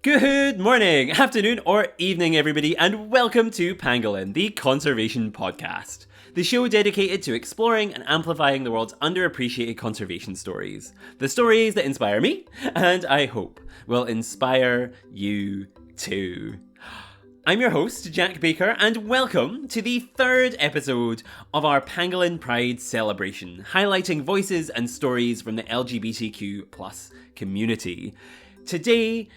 Good morning, afternoon, or evening, everybody, and welcome to Pangolin, the conservation podcast, the show dedicated to exploring and amplifying the world's underappreciated conservation stories. The stories that inspire me, and I hope will inspire you too. I'm your host, Jack Baker, and welcome to the third episode of our Pangolin Pride celebration, highlighting voices and stories from the LGBTQ plus community. Today,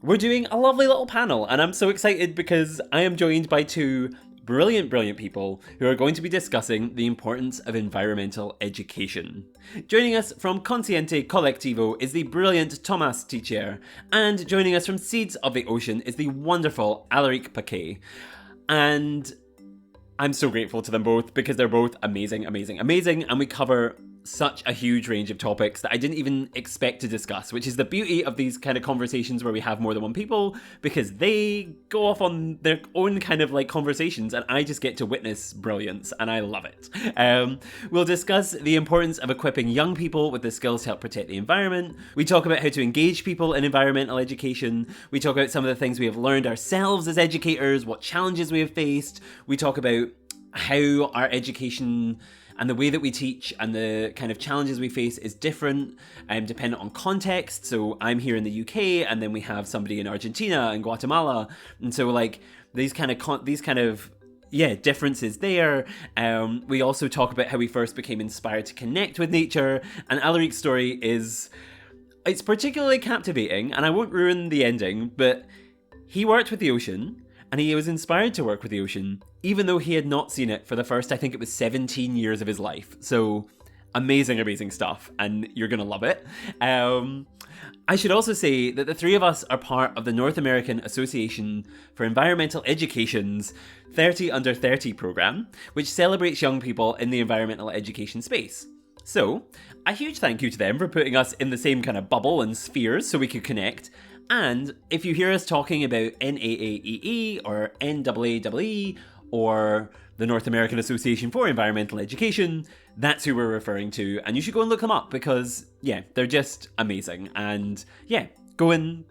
we're doing a lovely little panel, and I'm so excited because I am joined by two brilliant people who are going to be discussing the importance of environmental education. Joining us from Consiente Colectivo is the brilliant Tomás Teicher, and joining us from Seeds of the Ocean is the wonderful Alerick Pacay. And I'm so grateful to them both because they're both amazing, and we cover such a huge range of topics that I didn't even expect to discuss, which is the beauty of these kind of conversations where we have more than one people, because they go off on their own kind of like conversations and I just get to witness brilliance, and I love it. We'll discuss the importance of equipping young people with the skills to help protect the environment. We talk about how to engage people in environmental education. We talk about some of the things we have learned ourselves as educators, what challenges we have faced. We talk about how our education and the way that we teach and the kind of challenges we face is different dependent on context. So I'm here in the UK, and then we have somebody in Argentina and Guatemala, and so like these kind of differences there. We also talk about how we first became inspired to connect with nature, and Alerick's story it's particularly captivating, and I won't ruin the ending, but he worked with the ocean, and he was inspired to work with the ocean, even though he had not seen it for the first, I think it was 17 years of his life. So amazing stuff, and you're going to love it. I should also say that the three of us are part of the North American Association for Environmental Education's 30 Under 30 program, which celebrates young people in the environmental education space. So, a huge thank you to them for putting us in the same kind of bubble and spheres so we could connect. And if you hear us talking about NAAEE or NAAEE or the North American Association for Environmental Education, that's who we're referring to. And you should go and look them up because, they're just amazing. And go and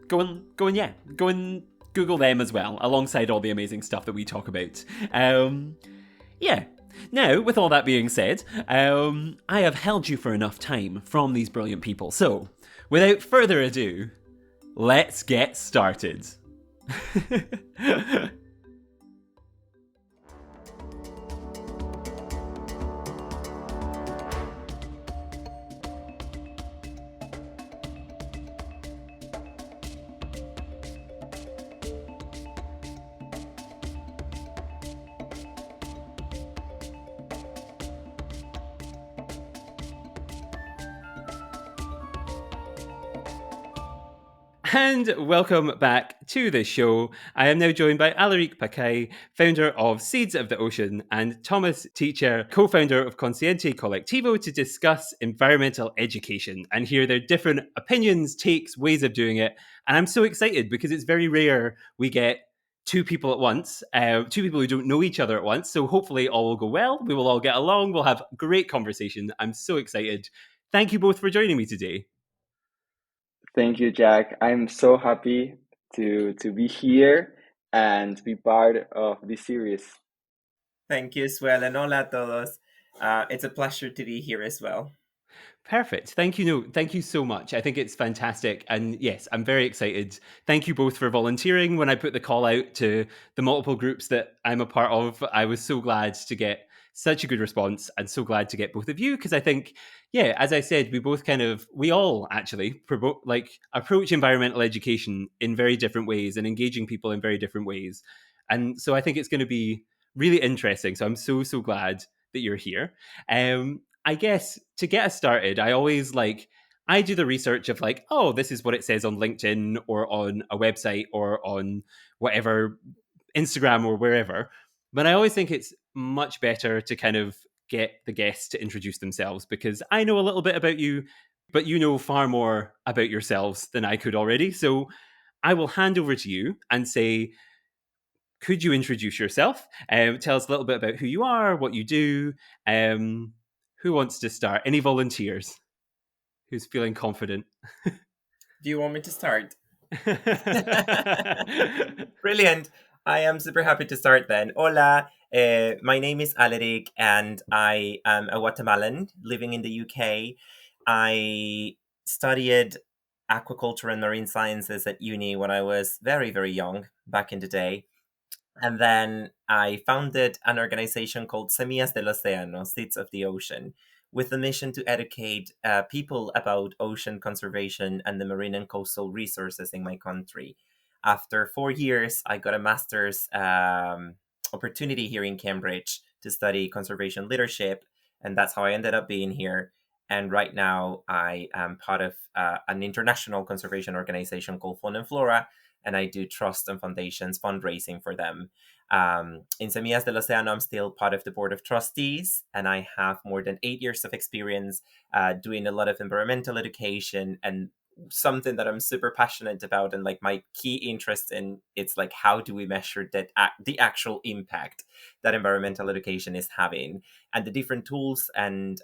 Google them as well, alongside all the amazing stuff that we talk about. Now, with all that being said, I have held you for enough time from these brilliant people. So, without further ado, let's get started. And welcome back to the show. I am now joined by Alerick Pacay, founder of Seeds of the Ocean, and Tomás Teicher, co-founder of Consiente Colectivo, to discuss environmental education and hear their different opinions, takes, ways of doing it. And I'm so excited because it's very rare we get two people at once, two people who don't know each other at once. So hopefully all will go well. We will all get along. We'll have great conversation. I'm so excited. Thank you both for joining me today. Thank you, Jack. I'm so happy to be here and be part of this series. Thank you as well, and hola a todos. It's a pleasure to be here as well. Perfect. Thank you. No, thank you so much. I think it's fantastic. And yes, I'm very excited. Thank you both for volunteering. When I put the call out to the multiple groups that I'm a part of, I was so glad to get such a good response, and so glad to get both of you, because I think, as I said, we all actually approach environmental education in very different ways and engaging people in very different ways. And so I think it's going to be really interesting. So I'm so glad that you're here. I guess to get us started, I do the research of this is what it says on LinkedIn or on a website or on whatever, Instagram or wherever. But I always think it's much better to kind of get the guests to introduce themselves, because I know a little bit about you, but you know far more about yourselves than I could already. So I will hand over to you and say, could you introduce yourself? Tell us a little bit about who you are, what you do. Who wants to start? Any volunteers? Who's feeling confident? Do you want me to start? Brilliant. I am super happy to start then. Hola, my name is Alerick, and I am a Guatemalan living in the UK. I studied aquaculture and marine sciences at uni when I was very, very young back in the day. And then I founded an organization called Semillas del Océano, Seeds of the Ocean, with the mission to educate people about ocean conservation and the marine and coastal resources in my country. After 4 years, I got a master's opportunity here in Cambridge to study conservation leadership, and that's how I ended up being here. And right now, I am part of an international conservation organization called Fauna and Flora, and I do trust and foundations fundraising for them. In Semillas del Océano, I'm still part of the board of trustees, and I have more than 8 years of experience doing a lot of environmental education, and something that I'm super passionate about, and like my key interest in, it's like, how do we measure that the actual impact that environmental education is having, and the different tools and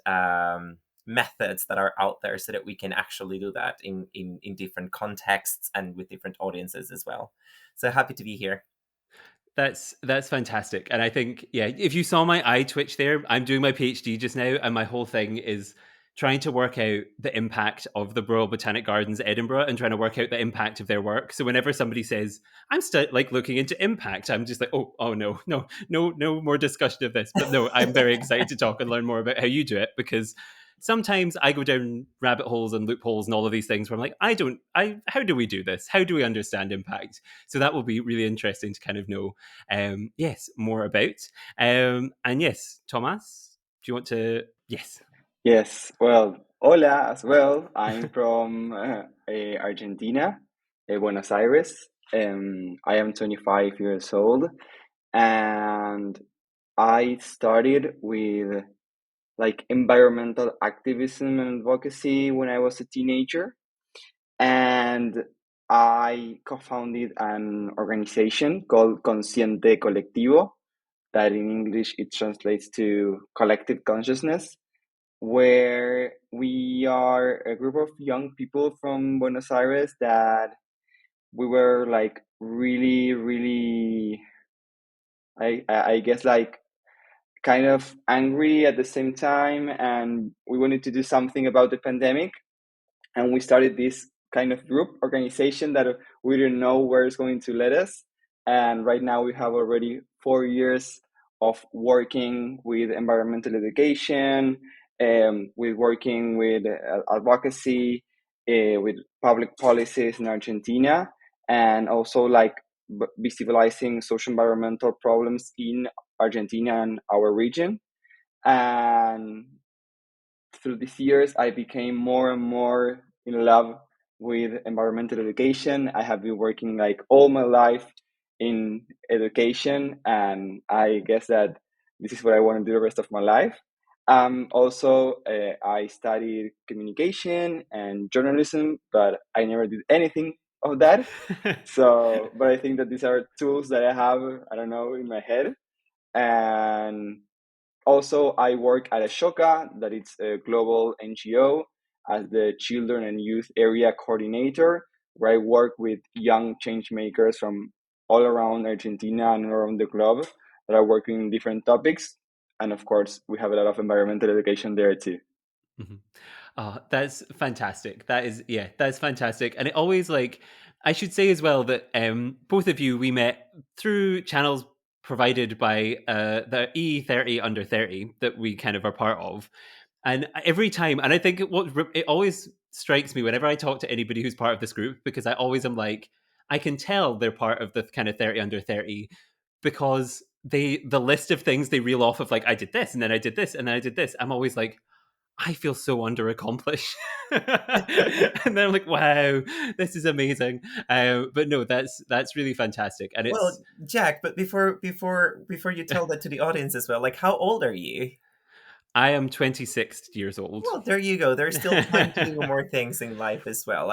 methods that are out there, so that we can actually do that in different contexts and with different audiences as well. So happy to be here. That's fantastic. And I think, yeah, if you saw my eye twitch there, I'm doing my PhD just now, and my whole thing is trying to work out the impact of the Royal Botanic Gardens Edinburgh and trying to work out the impact of their work. So whenever somebody says I'm like looking into impact, I'm just like, oh no more discussion of this. But no, I'm very excited to talk and learn more about how you do it, because sometimes I go down rabbit holes and loopholes and all of these things where I'm like, how do we do this? How do we understand impact? So that will be really interesting to kind of know, yes, more about. And yes, Thomas, do you want to? Yes. Yes, well, hola as well. I'm from Argentina, Buenos Aires. I am 25 years old, and I started with like environmental activism and advocacy when I was a teenager, and I co-founded an organization called Consiente Colectivo, that in English it translates to collective consciousness, where we are a group of young people from Buenos Aires that we were like really, really, I guess like kind of angry at the same time, and we wanted to do something about the pandemic, and we started this kind of group organization that we didn't know where it's going to lead us. And right now we have already 4 years of working with environmental education, with working with advocacy, with public policies in Argentina, and also like visibilizing social environmental problems in Argentina and our region. And through these years, I became more and more in love with environmental education. I have been working like all my life in education, and I guess that this is what I want to do the rest of my life. Also, I studied communication and journalism, but I never did anything of that. So, but I think that these are tools that I have, I don't know, in my head. And also, I work at Ashoka, that it's a global NGO, as the Children and Youth Area Coordinator, where I work with young change makers from all around Argentina and around the globe that are working in different topics. And of course, we have a lot of environmental education there too. Mm-hmm. Oh, that's fantastic. That is, yeah, that's fantastic. And it always, like, I should say as well that both of you, we met through channels provided by the E30 under 30 that we kind of are part of. And every time, and I think it always strikes me whenever I talk to anybody who's part of this group, because I always am like, I can tell they're part of the kind of 30 under 30, because the list of things they reel off of, like, I did this and then I did this and then I did this. I'm always like, I feel so underaccomplished. And then I'm like, wow, this is amazing. But no, that's really fantastic. And it's, Well, Jack, but before you tell that to the audience as well, like, how old are you? I am 26 years old. Well, there you go. There's still time to do more things in life as well.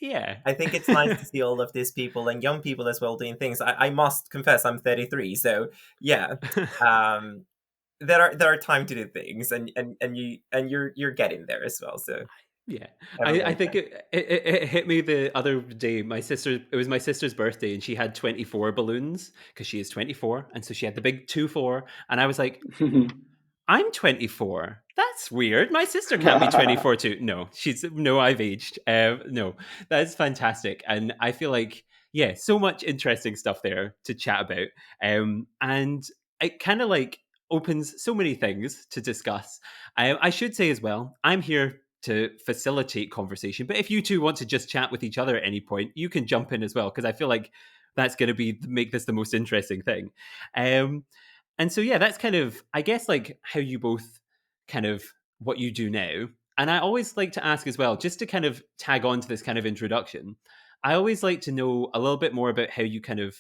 Yeah. I think it's nice to see all of these people and young people as well doing things. I must confess, I'm 33, so yeah, there are time to do things, and you're getting there as well. So Yeah, I everyone think it hit me the other day. It was my sister's birthday, and she had 24 balloons because she is 24, and so she had the big 24, and I was like, I'm 24. That's weird. My sister can't be 24 too. No, I've aged. No, that's fantastic. And I feel like, yeah, so much interesting stuff there to chat about. And it kind of like opens so many things to discuss. I should say as well, I'm here to facilitate conversation. But if you two want to just chat with each other at any point, you can jump in as well, because I feel like that's going to make this the most interesting thing. And so, yeah, that's kind of, I guess, like how you both kind of what you do now. And I always like to ask as well, just to kind of tag on to this kind of introduction, I always like to know a little bit more about how you kind of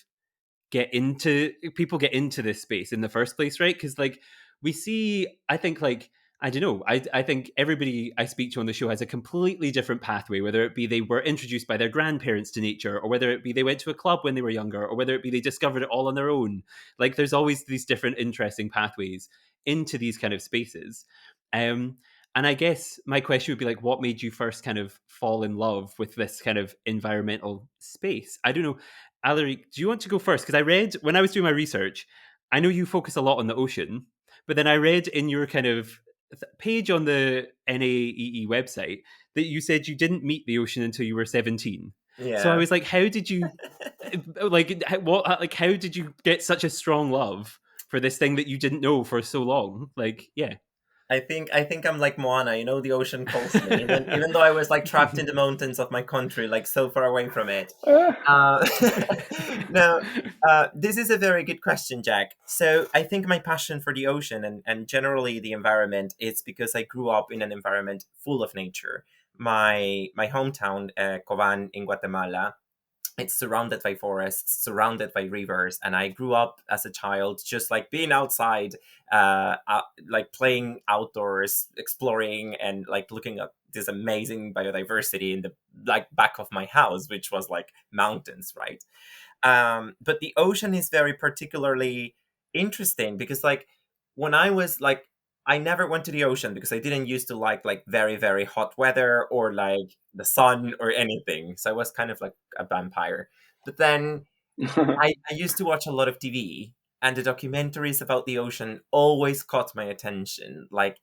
get into this space in the first place, right? Because like we see, I think like I don't know, I think everybody I speak to on the show has a completely different pathway, whether it be they were introduced by their grandparents to nature, or whether it be they went to a club when they were younger, or whether it be they discovered it all on their own. Like there's always these different interesting pathways into these kind of spaces. um and I guess my question would be like, what made you first kind of fall in love with this kind of environmental space? I don't know. Alerick, do you want to go first? Because I read when I was doing my research, I know you focus a lot on the ocean, but then I read in your kind of page on the NAEE website that you said you didn't meet the ocean until you were 17. So I yeah. was like, how did you how did you get such a strong love for this thing that you didn't know for so long? Like, yeah. I think I'm like Moana, the ocean calls me, even though I was like trapped in the mountains of my country, like so far away from it. Uh, now, this is a very good question, Jack. So I think my passion for the ocean and generally the environment is because I grew up in an environment full of nature. My hometown, Coban in Guatemala, it's surrounded by forests, surrounded by rivers, and I grew up as a child just like being outside, like playing outdoors, exploring, and like looking at this amazing biodiversity in the like back of my house, which was like mountains, right? But the ocean is very particularly interesting because like when I was like, I never went to the ocean because I didn't used to like very very hot weather or like the sun or anything, so I was kind of like a vampire. But then I used to watch a lot of TV, and the documentaries about the ocean always caught my attention. Like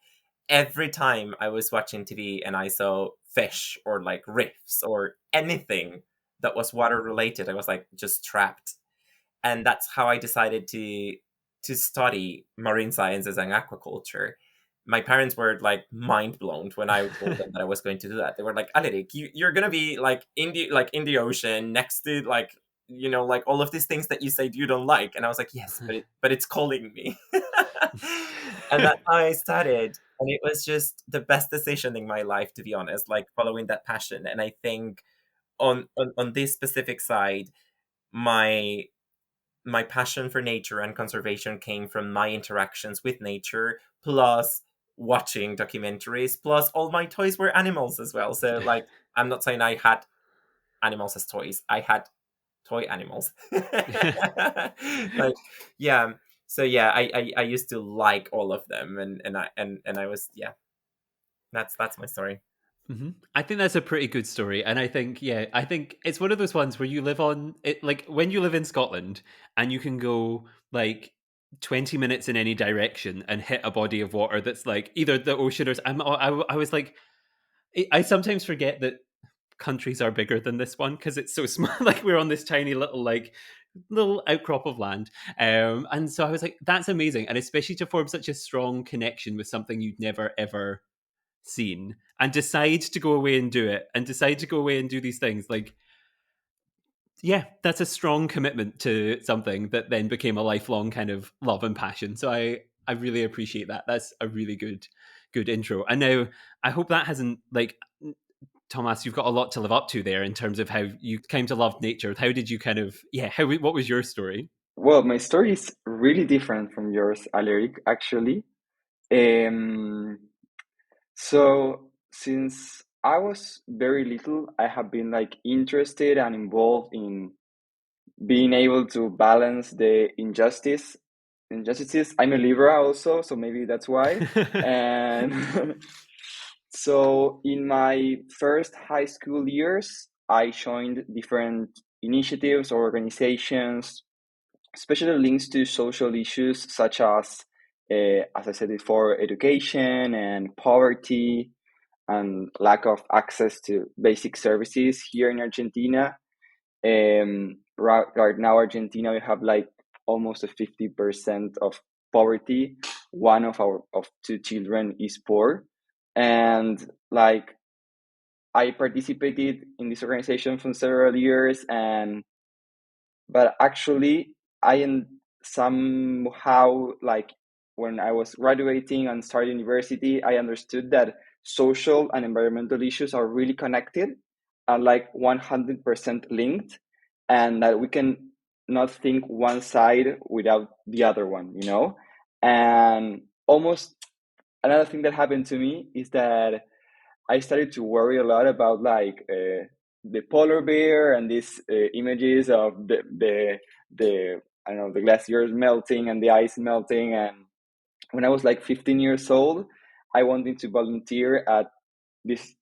every time I was watching TV and I saw fish or like reefs or anything that was water related, I was like just trapped. And that's how I decided to study marine sciences and aquaculture. My parents were like mind blown when I told them that I was going to do that. They were like, Alerick, you're gonna be like in the ocean next to like like all of these things that you say you don't like. And I was like, yes, but it's calling me. And that's how I started. And it was just the best decision in my life, to be honest, like following that passion. And I think on this specific side, my my passion for nature and conservation came from my interactions with nature, plus watching documentaries, plus all my toys were animals as well. So like I'm not saying I had animals as toys. I had toy animals. Like yeah. So yeah, I used to like all of them, and I was, yeah. That's my story. I think that's a pretty good story, and I think it's one of those ones where you live on it, like when you live in Scotland, and you can go like 20 minutes in any direction and hit a body of water that's like either the ocean or I was like, I sometimes forget that countries are bigger than this one because it's so small. Like we're on this tiny little outcrop of land, and so I was like, that's amazing, and especially to form such a strong connection with something you'd never ever seen and decide to go away and do it and decide to go away and do these things, like, yeah, that's a strong commitment to something that then became a lifelong kind of love and passion. So I really appreciate that. That's a really good intro. And now I hope that hasn't like, Thomas, you've got a lot to live up to there in terms of how you came to love nature. How did you kind of, yeah, what was your story? Well, my story is really different from yours, Aleric, actually. Um, so since I was very little, I have been like interested and involved in being able to balance the injustices. I'm a Libra also, so maybe that's why. And So in my first high school years, I joined different initiatives or organizations, especially links to social issues such as I said before, education and poverty and lack of access to basic services here in Argentina. Right now, Argentina, we have like almost a 50% of poverty. One of our of two children is poor, and like I participated in this organization for several years, and but actually I am somehow like when I was graduating and starting university, I understood that social and environmental issues are really connected and like 100% linked, and that we can not think one side without the other one, you know. And almost another thing that happened to me is that I started to worry a lot about the polar bear and these images of the I don't know, the glaciers melting and the ice melting. And when I was like 15 years old, I wanted to volunteer at this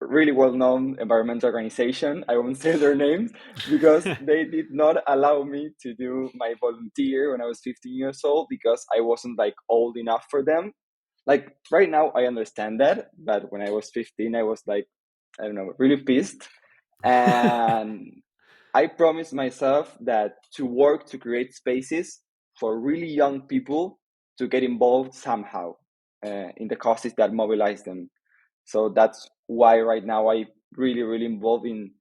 really well-known environmental organization. I won't say their names because they did not allow me to do my volunteer when I was 15 years old because I wasn't like old enough for them. Like right now I understand that, but when I was 15 I was like, I don't know, really pissed. And I promised myself that to work to create spaces for really young people to get involved somehow in the causes that mobilize them. So that's why right now I really involved in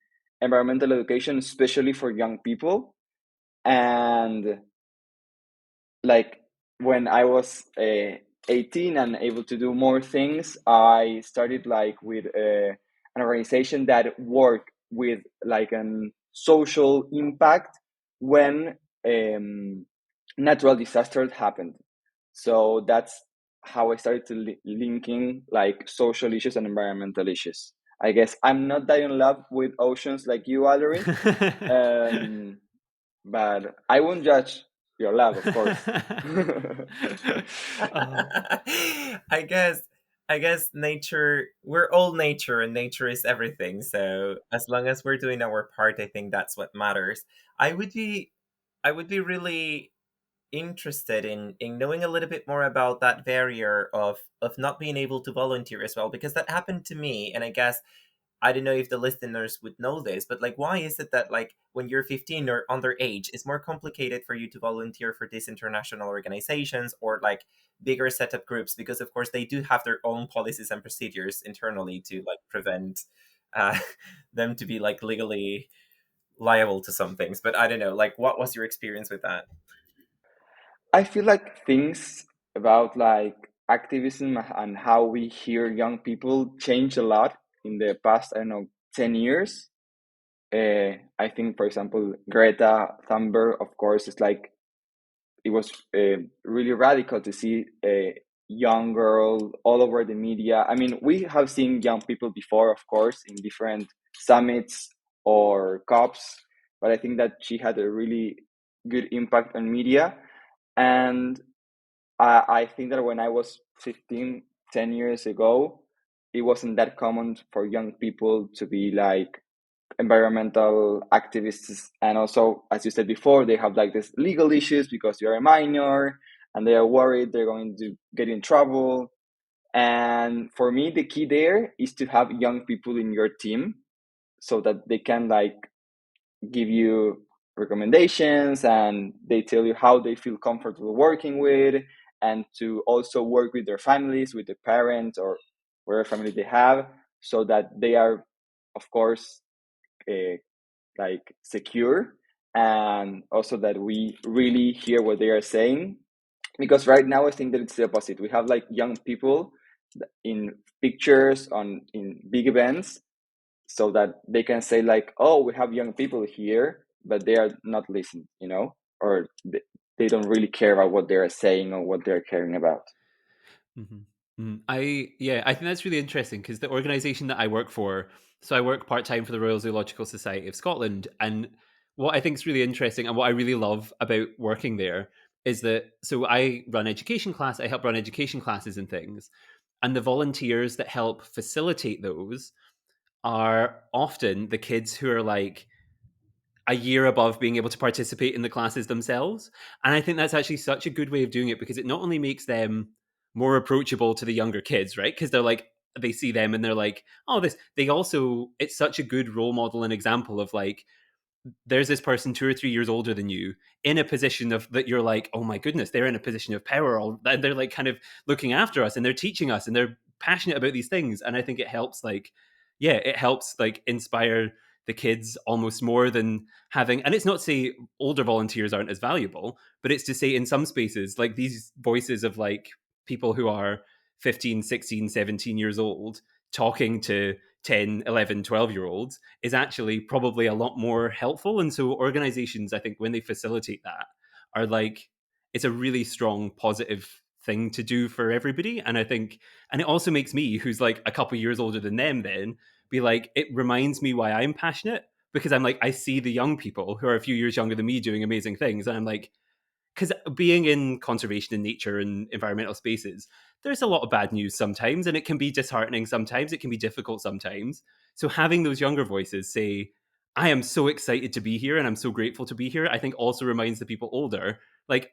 environmental education, especially for young people. And like when I was 18 and able to do more things, I started like with an organization that worked with like an social impact when natural disasters happened. So that's how I started to linking like social issues and environmental issues. I guess I'm not that in love with oceans like you, Alerick, um, but I won't judge your love, of course. Oh. I guess I guess nature, we're all nature and nature is everything. So as long as we're doing our part, I think that's what matters. I would be I would be really interested in knowing a little bit more about that barrier of not being able to volunteer as well, because that happened to me. And I guess I don't know if the listeners would know this, but like, why is it that like when you're 15 or underage, it's more complicated for you to volunteer for these international organizations or like bigger setup groups? Because of course they do have their own policies and procedures internally to like prevent uh, them to be like legally liable to some things. But I don't know, like, what was your experience with that? I feel like things about like activism and how we hear young people change a lot in the past, I don't know, 10 years. I think, for example, Greta Thunberg, of course, is like it was really radical to see a young girl all over the media. I mean, we have seen young people before, of course, in different summits or COPs, but I think that she had a really good impact on media. And I think that when I was 15, 10 years ago, it wasn't that common for young people to be like environmental activists. And also, as you said before, they have like this legal issues because you're a minor and they are worried they're going to get in trouble. And for me, the key there is to have young people in your team so that they can like give you recommendations and they tell you how they feel comfortable working with, and to also work with their families, with their parents or whatever family they have, so that they are, of course, uh, like secure, and also that we really hear what they are saying. Because right now I think that it's the opposite. We have like young people in pictures on in big events so that they can say like, oh, we have young people here, but they are not listening, you know, or they don't really care about what they are saying or what they're caring about. Mhm. I think that's really interesting because the organization that I work for, so I work part time for the Royal Zoological Society of Scotland, and what I think is really interesting and what I really love about working there is that so I help run education classes and things, And the volunteers that help facilitate those are often the kids who are like a year above being able to participate in the classes themselves. And I think that's actually such a good way of doing it, because it not only makes them more approachable to the younger kids, right? Because they're like, they see them and they're like, oh, this, they also, it's such a good role model and example of like, there's this person 2 or 3 years older than you in a position of that you're like, oh my goodness, they're in a position of power, and they're like kind of looking after us and they're teaching us and they're passionate about these things. And I think it helps like, yeah, it helps like inspire the kids almost more than having, and it's not to say older volunteers aren't as valuable, but it's to say in some spaces like these voices of like people who are 15, 16, 17 years old talking to 10, 11, 12-year olds is actually probably a lot more helpful. And so organizations, I think, when they facilitate that, are like, it's a really strong positive thing to do for everybody. And I think, and it also makes me, who's like a couple years older than them, then be like, it reminds me why I'm passionate, because I'm like, I see the young people who are a few years younger than me doing amazing things. And I'm like, because being in conservation and nature and environmental spaces, there's a lot of bad news sometimes, and it can be disheartening sometimes, it can be difficult sometimes. So having those younger voices say, I am so excited to be here and I'm so grateful to be here, I think also reminds the people older, like,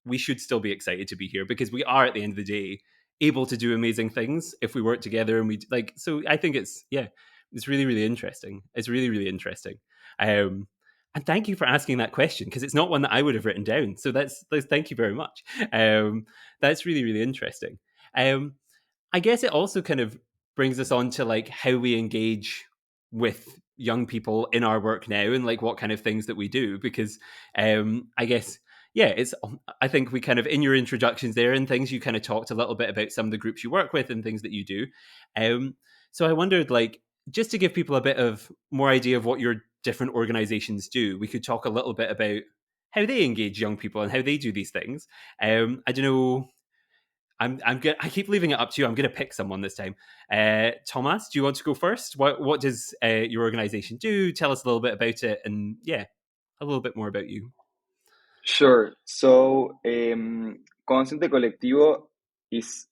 we should still be excited to be here, because we are, at the end of the day, able to do amazing things if we work together. And we like, so I think it's, yeah, it's really, really interesting. It's really, really interesting. And thank you for asking that question, because it's not one that I would have written down. So that's thank you very much. That's really, really interesting. Um, I guess it also kind of brings us on to like how we engage with young people in our work now, and like what kind of things that we do, because I guess, yeah, it's, I think we kind of, in your introductions there and things, you kind of talked a little bit about some of the groups you work with and things that you do. So I wondered, like, just to give people a bit of more idea of what your different organizations do, we could talk a little bit about how they engage young people and how they do these things. I don't know, I'm good. I keep leaving it up to you. I'm going to pick someone this time. Tomás, do you want to go first? What does your organization do? Tell us a little bit about it, and yeah, a little bit more about you. Sure. So, Consiente Colectivo is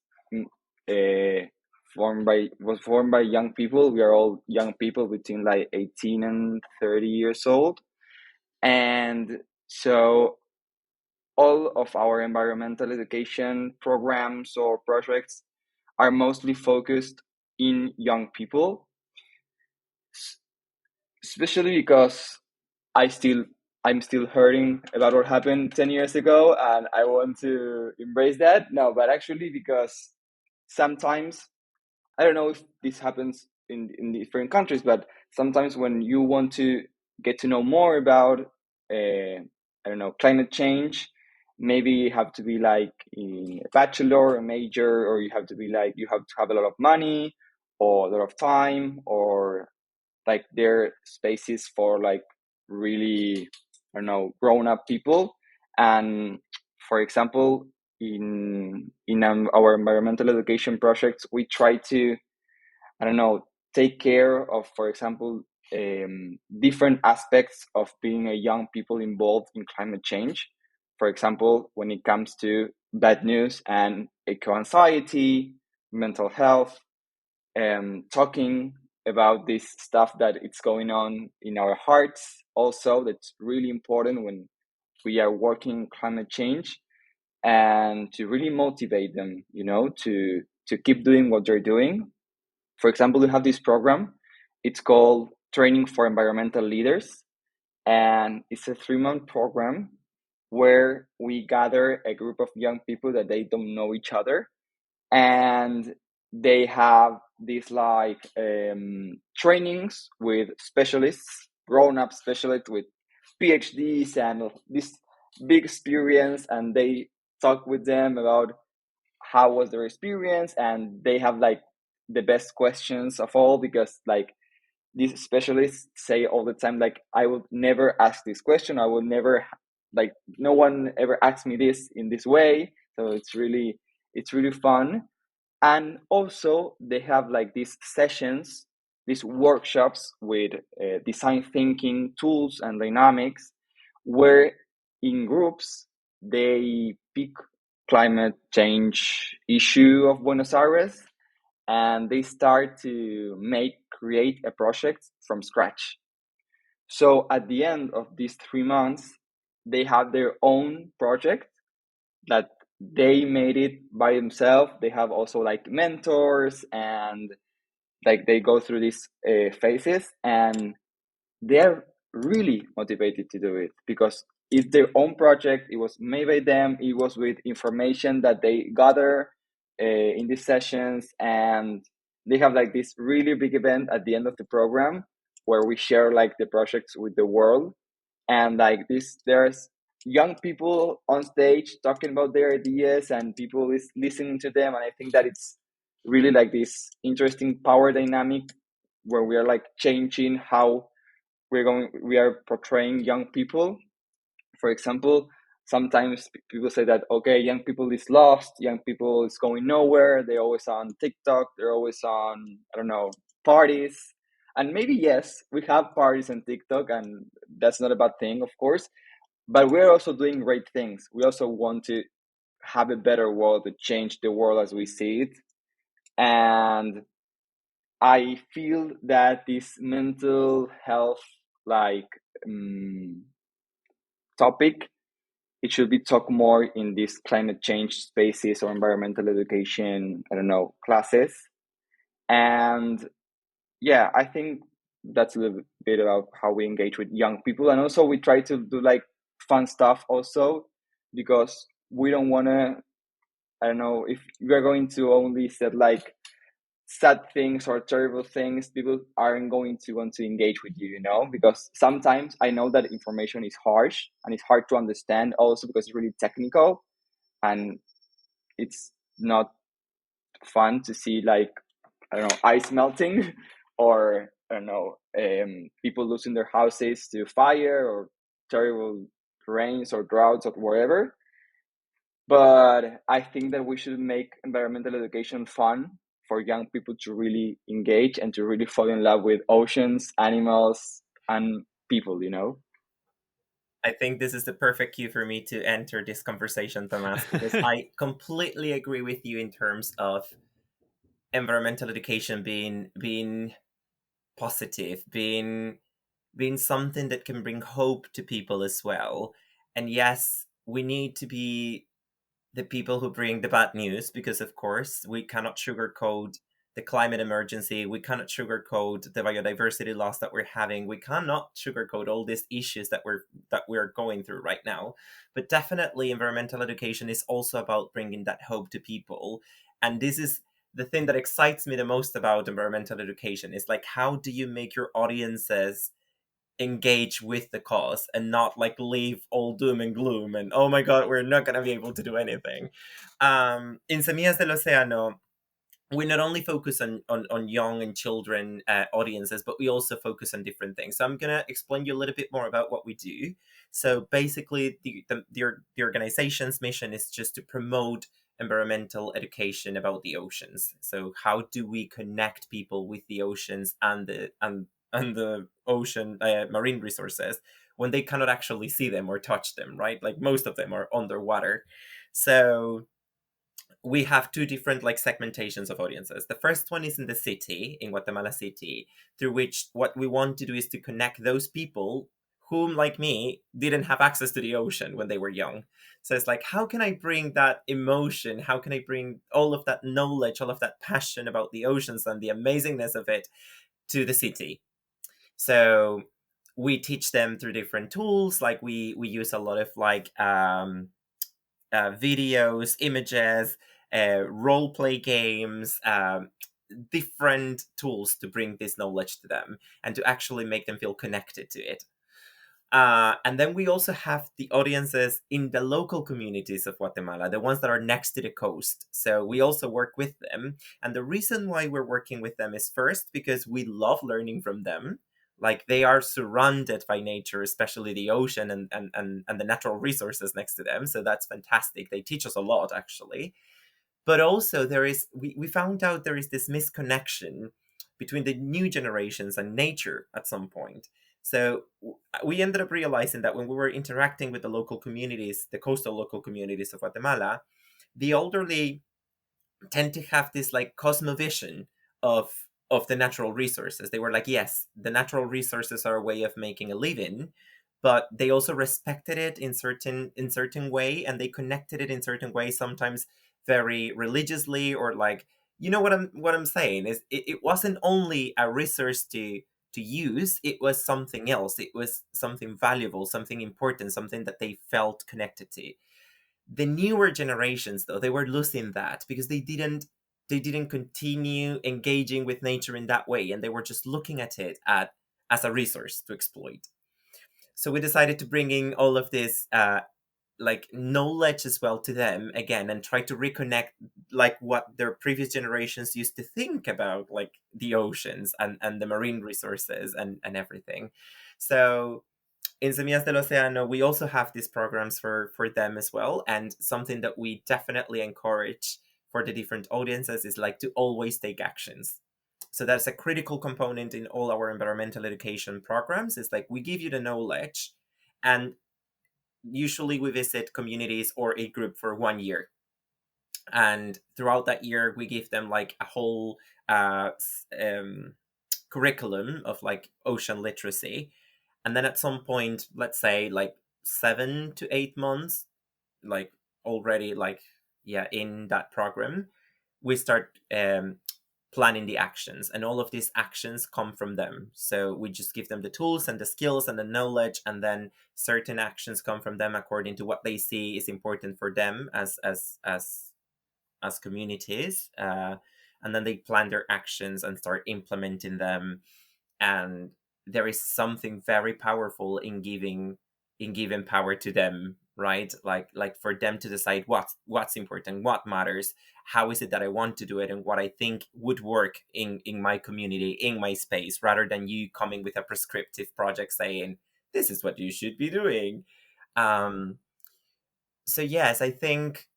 was formed by young people. We are all young people between like 18 and 30 years old. And so all of our environmental education programs or projects are mostly focused in young people, especially because I still I'm still hurting about what happened 10 years ago, and I want to embrace that. No, but actually because sometimes, I don't know if this happens in different countries, but sometimes when you want to get to know more about I don't know, climate change, maybe you have to be like in a bachelor, a major, or you have to be like, you have to have a lot of money or a lot of time, or like there are spaces for like really, I don't know, grown up people. And for example, in our environmental education projects, we try to, I don't know, take care of, for example, different aspects of being a young people involved in climate change. For example, when it comes to bad news and eco-anxiety, mental health, talking about this stuff that it's going on in our hearts. Also, that's really important when we are working climate change, and to really motivate them, to keep doing what they're doing. For example, we have this program. It's called Training for Environmental Leaders, and it's a 3-month program where we gather a group of young people that they don't know each other, and they have these like trainings with specialists, grown-up specialists with PhDs and this big experience, and they talk with them about how was their experience, and they have like the best questions of all, because like these specialists say all the time, like, I would never ask this question, I would never, like, no one ever asked me this in this way. So it's really fun. And also they have like these sessions, these workshops with design thinking tools and dynamics, where in groups they pick climate change issue of Buenos Aires, and they start to create a project from scratch. So at the end of these 3 months, they have their own project that they made it by themselves. They have also like mentors, and like they go through these phases, and they're really motivated to do it because it's their own project. It was made by them. It was with information that they gather in these sessions, and they have like this really big event at the end of the program where we share like the projects with the world. And like this, there's young people on stage talking about their ideas, and people is listening to them. And I think that it's really like this interesting power dynamic where we are like changing how we are portraying young people. For example, sometimes people say that, okay, young people is lost, young people is going nowhere, they're always on TikTok, they're always on, I don't know, parties. And maybe yes, we have parties on TikTok, and that's not a bad thing, of course, but we're also doing great things. We also want to have a better world, to change the world as we see it. And I feel that this mental health like topic, it should be talked more in these climate change spaces or environmental education, I don't know, classes. And yeah, I think that's a little bit about how we engage with young people. And also we try to do like fun stuff also, because we don't want to, I don't know, if we're going to only set like sad things or terrible things, people aren't going to want to engage with you, you know, because sometimes I know that information is harsh and it's hard to understand also because it's really technical, and it's not fun to see like, I don't know, ice melting or I don't know, people losing their houses to fire or terrible rains or droughts or whatever. But I think that we should make environmental education fun for young people to really engage and to really fall in love with oceans, animals, and people, you know? I think this is the perfect cue for me to enter this conversation, Tomás, because I completely agree with you in terms of environmental education being positive, being something that can bring hope to people as well. And yes, we need to be the people who bring the bad news, because of course we cannot sugarcoat the climate emergency, we cannot sugarcoat the biodiversity loss that we're having, we cannot sugarcoat all these issues that we're going through right now. But definitely environmental education is also about bringing that hope to people. And this is the thing that excites me the most about environmental education, is like, how do you make your audiences engage with the cause and not like leave all doom and gloom and, oh my god, we're not going to be able to do anything. In Semillas del Océano, we not only focus on young and children audiences, but we also focus on different things. So I'm going to explain you a little bit more about what we do. So basically, the organization's mission is just to promote environmental education about the oceans. So how do we connect people with the oceans and the ocean marine resources when they cannot actually see them or touch them, right? Like most of them are underwater. So we have two different like segmentations of audiences. The first one is in the city, in Guatemala City, through which what we want to do is to connect those people whom, like me, didn't have access to the ocean when they were young. So it's like, how can I bring that emotion? How can I bring all of that knowledge, all of that passion about the oceans and the amazingness of it to the city? So we teach them through different tools. Like we use a lot of like videos, images, role play games, different tools to bring this knowledge to them and to actually make them feel connected to it. And then we also have the audiences in the local communities of Guatemala, the ones that are next to the coast. So we also work with them. And the reason why we're working with them is, first, because we love learning from them. Like, they are surrounded by nature, especially the ocean and the natural resources next to them. So that's fantastic. They teach us a lot, actually. But also we found out there is this misconnection between the new generations and nature at some point. So we ended up realizing that when we were interacting with the local communities, the coastal local communities of Guatemala, the elderly tend to have this like cosmovision of the natural resources. They were like, yes, the natural resources are a way of making a living, but they also respected it in certain way, and they connected it in certain ways, sometimes very religiously, or like, you know what I'm saying is it wasn't only a resource to use, it was something else. It was something valuable, something important, something that they felt connected to. The newer generations, though, they were losing that because they didn't continue engaging with nature in that way, and they were just looking at it as a resource to exploit. So we decided to bring in all of this like knowledge as well to them again, and try to reconnect like what their previous generations used to think about, like the oceans and the marine resources and everything. So in Semillas del Océano, we also have these programs for them as well. And something that we definitely encourage for the different audiences is like to always take actions. So that's a critical component in all our environmental education programs. It's like we give you the knowledge, and usually we visit communities or a group for 1 year. And throughout that year, we give them like a whole curriculum of like ocean literacy. And then at some point, let's say like 7 to 8 months, like already like, yeah, in that program, we start planning the actions, and all of these actions come from them. So we just give them the tools and the skills and the knowledge, and then certain actions come from them according to what they see is important for them as communities, and then they plan their actions and start implementing them. And there is something very powerful in giving power to them, right? Like for them to decide what's important, what matters, how is it that I want to do it, and what I think would work in my community, in my space, rather than you coming with a prescriptive project saying this is what you should be doing. So yes, I think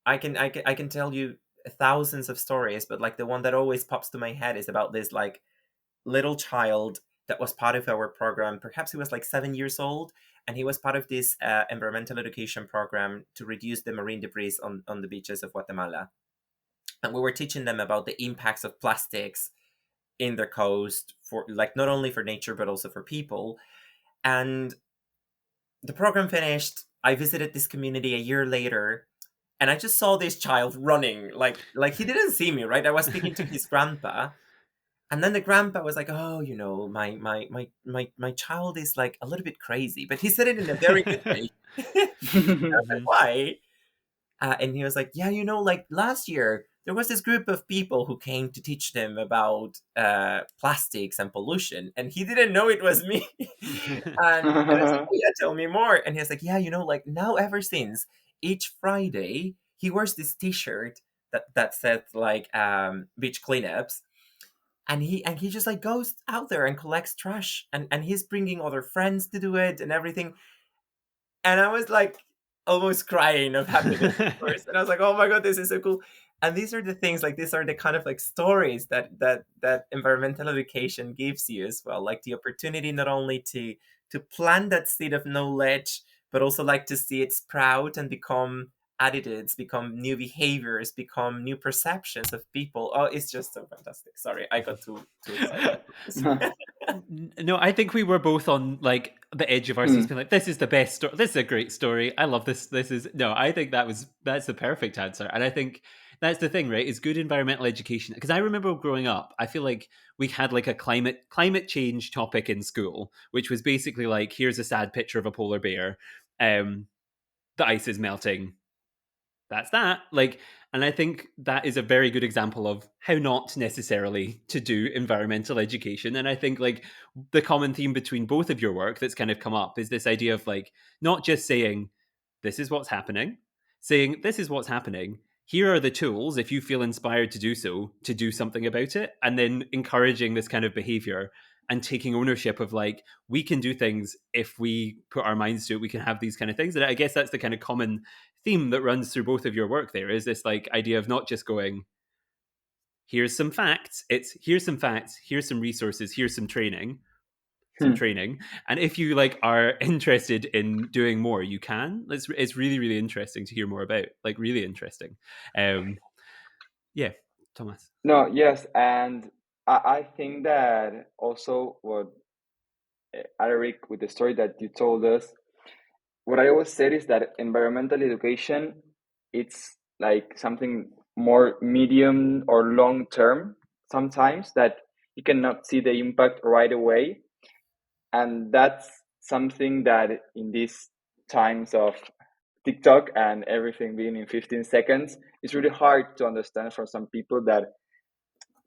I can tell you thousands of stories, but like the one that always pops to my head is about this like little child that was part of our program. Perhaps he was like 7 years old, and he was part of this environmental education program to reduce the marine debris on the beaches of Guatemala. And we were teaching them about the impacts of plastics in the coast, for like not only for nature but also for people. And the program finished. I visited this community a year later, and I just saw this child running like he didn't see me, right? I was speaking to his grandpa. And then the grandpa was like, "Oh, my child is like a little bit crazy," but he said it in a very good way. I was like, "Why?" And he was like, "Yeah, like last year there was this group of people who came to teach them about plastics and pollution, and he didn't know it was me." And I was like, "Oh yeah, tell me more." And he was like, "Yeah, like now ever since each Friday he wears this T-shirt that said like beach cleanups." And he just like goes out there and collects trash, and he's bringing other friends to do it and everything. And I was like almost crying of happiness at first, and I was like, oh my god, this is so cool. And these are the things, like these are the kind of like stories that environmental education gives you as well, like the opportunity not only to plant that seed of knowledge, but also like to see it sprout and become attitudes, become new behaviors, become new perceptions of people. Oh, it's just so fantastic. Sorry, I got too excited. No, I think we were both on like the edge of our seats, being like, "This is the best story. This is a great story. I love this. This is no." I think that's the perfect answer, and I think that's the thing, right? Is good environmental education. Because I remember growing up, I feel like we had like a climate change topic in school, which was basically like, here's a sad picture of a polar bear. The ice is melting. That's that. Like, and I think that is a very good example of how not necessarily to do environmental education. And I think like the common theme between both of your work that's kind of come up is this idea of like not just saying this is what's happening, saying this is what's happening, here are the tools if you feel inspired to do so, to do something about it, and then encouraging this kind of behavior and taking ownership of like, we can do things if we put our minds to it, we can have these kind of things. And I guess that's the kind of common theme that runs through both of your work. There is this like idea of not just going, here's some facts, it's here's some facts, here's some resources, here's some training, Hmm. training. And if you like are interested in doing more, you can. It's really, really interesting to hear more about. Like really interesting. Yeah, Thomas. No, yes, and I think that also what Alerick, with the story that you told us, what I always said is that environmental education, it's like something more medium or long term sometimes, that you cannot see the impact right away. And that's something that in these times of TikTok and everything being in 15 seconds, it's really hard to understand for some people that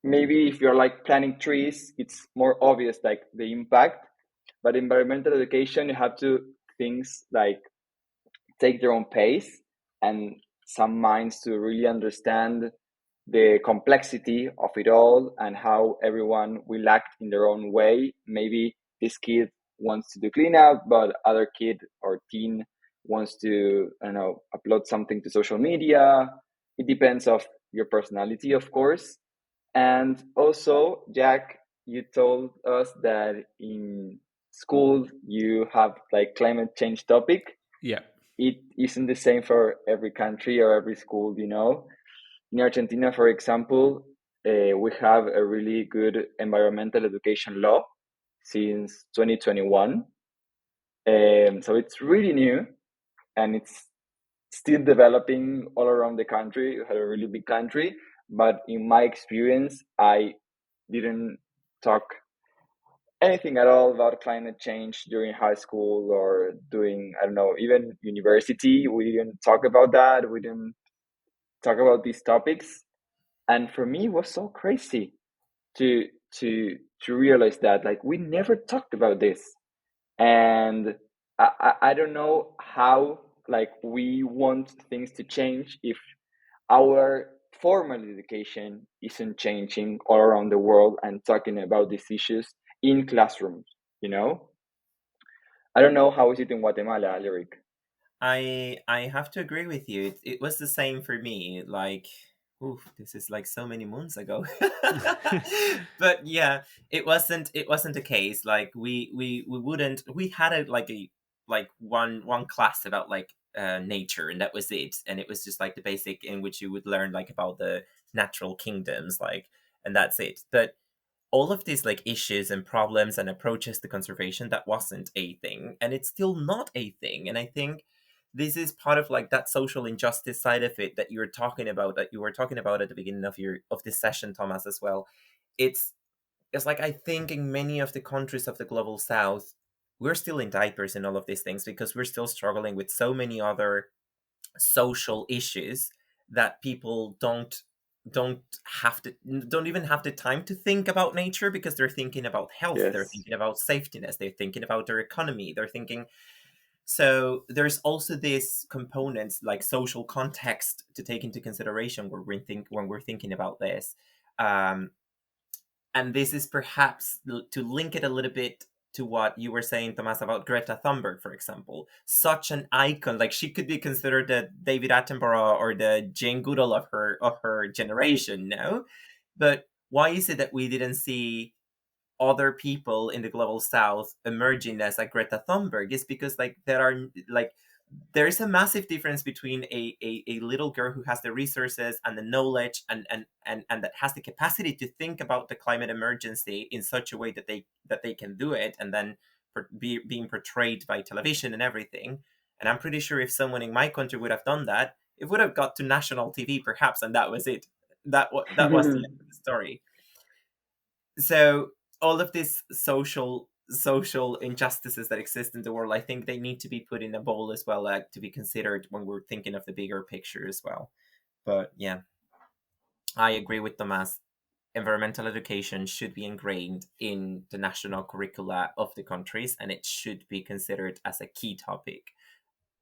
maybe if you're like planting trees, it's more obvious like the impact. But environmental education, you have to things like take their own pace and some minds to really understand the complexity of it all and how everyone will act in their own way. Maybe this kid wants to do cleanup, but other kid or teen wants to, I don't know, upload something to social media. It depends of your personality, of course. And also, Jack, you told us that in school you have like climate change topic. Yeah. It isn't the same for every country or every school, you know. In Argentina, for example, we have a really good environmental education law since 2021. So it's really new and it's still developing all around the country. We have a really big country, but in my experience, I didn't talk anything at all about climate change during high school or doing, I don't know, even university. We didn't talk about that. We didn't talk about these topics. And for me, it was so crazy to to realize that like we never talked about this. And I don't know how like we want things to change if our formal education isn't changing all around the world and talking about these issues in classrooms, you know. I don't know how is it in Guatemala, Alerick. I have to agree with you. It was the same for me. Like, oof, this is like so many months ago. But yeah, it wasn't the case. Like we wouldn't we had a like one class about like nature, and that was it. And it was just like the basic in which you would learn like about the natural kingdoms, like, and that's it. But all of these like issues and problems and approaches to conservation, that wasn't a thing, and it's still not a thing. And I think this is part of like that social injustice side of it that you were talking about at the beginning of this session, Thomas, as well. It's it's like I think in many of the countries of the global south, we're still in diapers in all of these things because we're still struggling with so many other social issues that people don't don't even have the time to think about nature, because they're thinking about health, they're Yes. thinking about safetyness, they're thinking about their economy, they're thinking. So there's also this components like social context to take into consideration when we're thinking about this. um, and this is perhaps to link it a little bit to what you were saying, Thomas, about Greta Thunberg, for example. Such an icon, like she could be considered the David Attenborough or the Jane Goodall of her generation, no? But why is it that we didn't see other people in the global south emerging as like Greta Thunberg? Is because like there is a massive difference between a little girl who has the resources and the knowledge and that has the capacity to think about the climate emergency in such a way that they can do it, and then being portrayed by television and everything. And I'm pretty sure if someone in my country would have done that, it would have got to national TV perhaps, and that was it. That was the end of the story. So all of these social injustices that exist in the world, I think they need to be put in a bowl as well, to be considered when we're thinking of the bigger picture as well. But yeah, I agree with Tomas. Environmental education should be ingrained in the national curricula of the countries, and it should be considered as a key topic.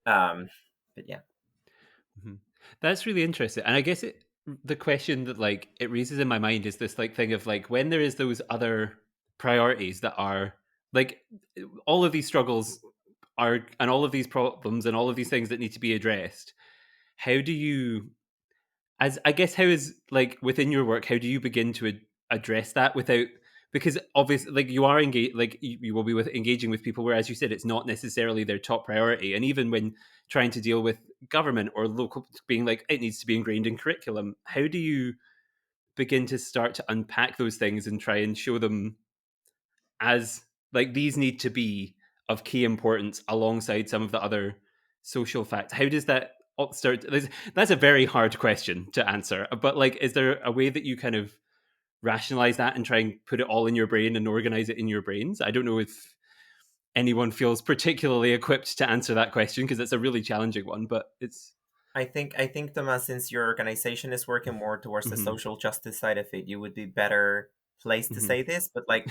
But yeah. Mhm. That's really interesting. And I guess the question that like it raises in my mind is this like thing of like when there is those other priorities that are like all of these struggles are and all of these problems and all of these things that need to be addressed. How do you as I guess how is like within your work how do you begin to address that without because obviously, like, you are engaged, like you will be engaging with people where, as you said, it's not necessarily their top priority. And even when trying to deal with government or local, being like, it needs to be ingrained in curriculum, how do you begin to start to unpack those things and try and show them as, like, these need to be of key importance alongside some of the other social facts? How does that start? That's a very hard question to answer, but, like, is there a way that you kind of rationalize that and try and put it all in your brain and organize it in your brains? I don't know if anyone feels particularly equipped to answer that question, because it's a really challenging one, but it's I think Thomas, since your organization is working more towards the Mhm. social justice side of it, you would be better placed to Mhm. say this. But like,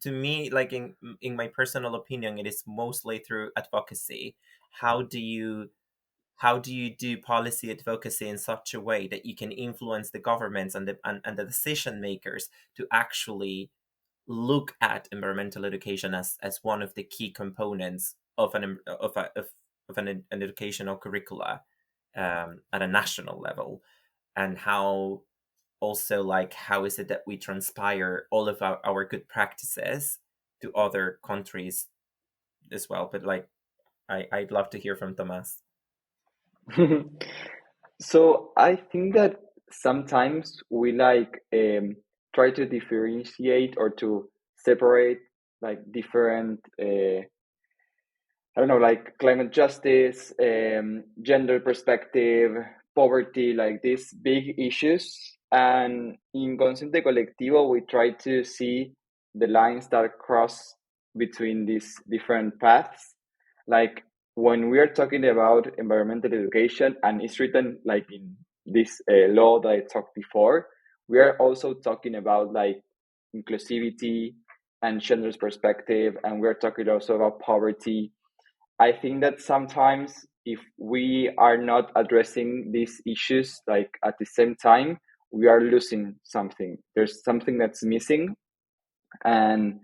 to me, like in my personal opinion, it is mostly through advocacy. How do you how do you do policy advocacy in such a way that you can influence the governments and the decision makers to actually look at environmental education as one of the key components of an educational curricula, at a national level? And how also, like, how is it that we transpire all of our good practices to other countries as well? But like, I'd love to hear from Thomas. So I think that sometimes we like try to differentiate or to separate like different I don't know, like climate justice, gender perspective, poverty, like these big issues. And in Consciente Colectivo, we try to see the lines that cross between these different paths. Like when we are talking about environmental education, and it's written like in this law that I talked before, we are also talking about like inclusivity and gender's perspective, and we're talking also about poverty. I think that sometimes if we are not addressing these issues like at the same time, we are losing something. There's something that's missing. And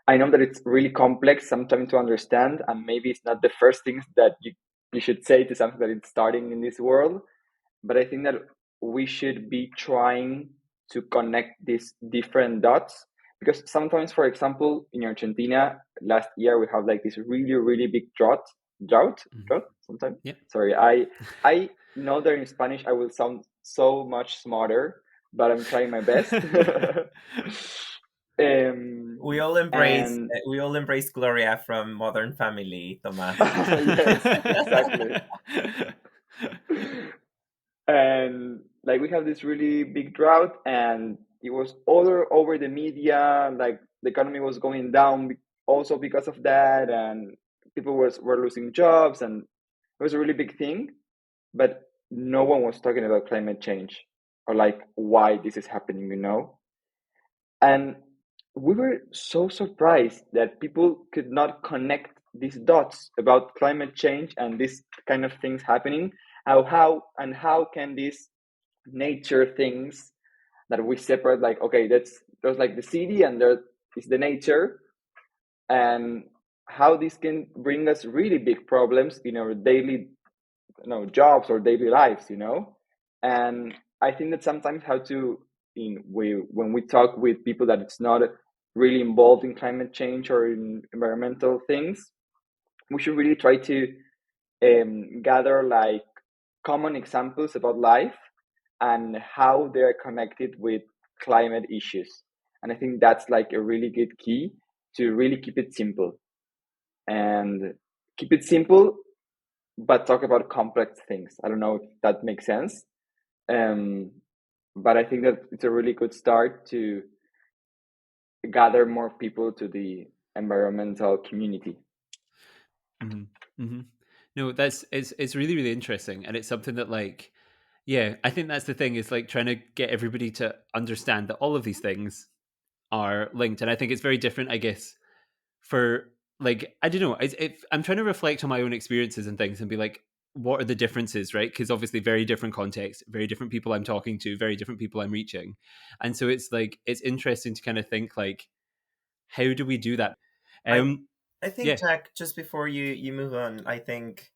I know that it's really complex sometimes to understand, and maybe it's not the first things that you should say to something that is starting in this world. But I think that we should be trying to connect these different dots, because sometimes, for example, in Argentina last year we have like this really really big drought sometimes. Yeah. Sorry, I know that in Spanish I will sound so much smarter, but I'm trying my best. um We all embrace and we all embrace Gloria from Modern Family, Thomas. yes, exactly. And like we have this really big drought, and it was all over the media, like the economy was going down also because of that, and people were losing jobs, and it was a really big thing. But no one was talking about climate change or like why this is happening. And we were so surprised that people could not connect these dots about climate change and this kind of things happening. How can these nature things that we separate, like, okay, there's like the city and there is the nature, and how this can bring us really big problems in our daily jobs or daily lives. And I think that sometimes how to when we talk with people that it's not really involved in climate change or in environmental things, we should really try to gather like common examples about life and how they're connected with climate issues. And I think that's like a really good key to really keep it simple, and keep it simple but talk about complex things. I don't know if that makes sense. Um, but I think that it's a really good start to gather more people to the environmental community. Mhm. Mhm. No, that's it's really really interesting, and it's something that, like, yeah, I think that's the thing, is like trying to get everybody to understand that all of these things are linked. And I think it's very different, I guess, for, like, I don't know, I'm trying to reflect on my own experiences and things and be like, what are the differences, right? Because obviously very different context, very different people I'm talking to, very different people I'm reaching. And so it's like, it's interesting to kind of think like, how do we do that? I um I think, yeah. Jack, just before you move on, I think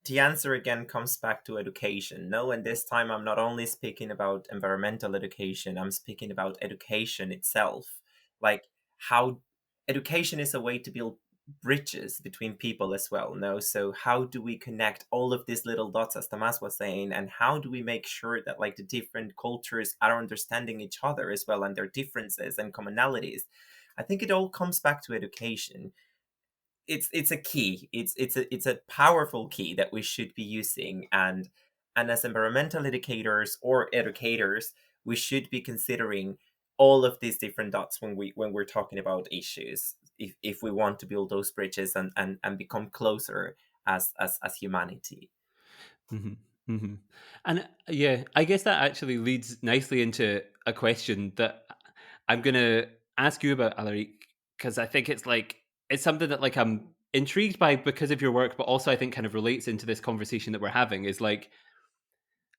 the answer again comes back to education. No, and this time I'm not only speaking about environmental education, I'm speaking about education itself. Like, how education is a way to build bridges between people as well. No, so how do we connect all of these little dots, as Tomás was saying, and how do we make sure that like the different cultures are understanding each other as well, and their differences and commonalities? I think it all comes back to education. It's a key. It's a powerful key that we should be using, and as environmental educators or educators, we should be considering all of these different dots when we're talking about issues, if we want to build those bridges and become closer as humanity. Mm-hmm. Mm-hmm. And yeah, I guess that actually leads nicely into a question that I'm gonna ask you about, Alerick, because I think it's something that like I'm intrigued by because of your work, but also I think kind of relates into this conversation that we're having. Is like,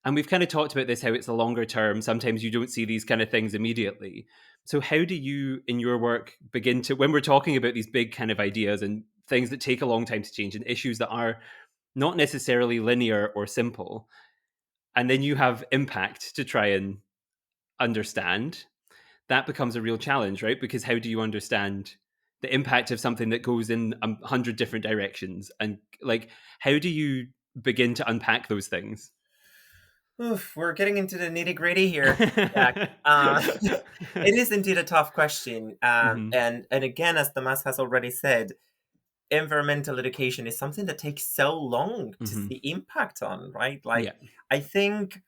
and we've kind of talked about this, how it's a longer term. Sometimes you don't see these kind of things immediately. So how do you, in your work, begin to, when we're talking about these big kind of ideas and things that take a long time to change and issues that are not necessarily linear or simple, and then you have impact to try and understand, that becomes a real challenge, right? Because how do you understand the impact of something that goes in 100 different directions? And like, how do you begin to unpack those things? Oof, we're getting into the nitty gritty here, Jack. It is indeed a tough question, Mhm. and again, as Tomas has already said, environmental education is something that takes so long to Mhm. see impact on, right? Yeah. Like, I think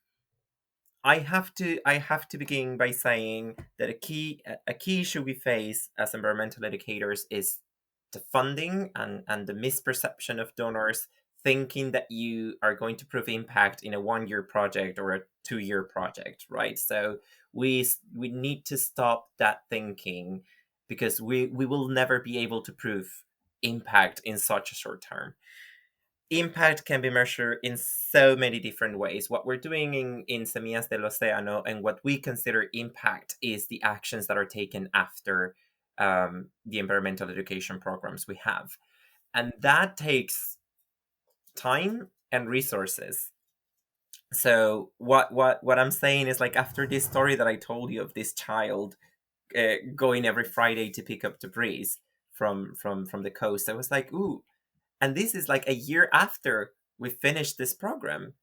I have to begin by saying that a key issue we face as environmental educators is the funding and the misperception of donors thinking that you are going to prove impact in a 1-year project or a 2-year project, right? So we need to stop that thinking, because we will never be able to prove impact in such a short term. Impact can be measured in so many different ways. What we're doing in Semillas del Océano and what we consider impact is the actions that are taken after the environmental education programs we have. And that takes time and resources. So what I'm saying is, like, after this story that I told you of this child going every Friday to pick up debris from the coast, I was like, ooh, and this is like a year after we finished this program.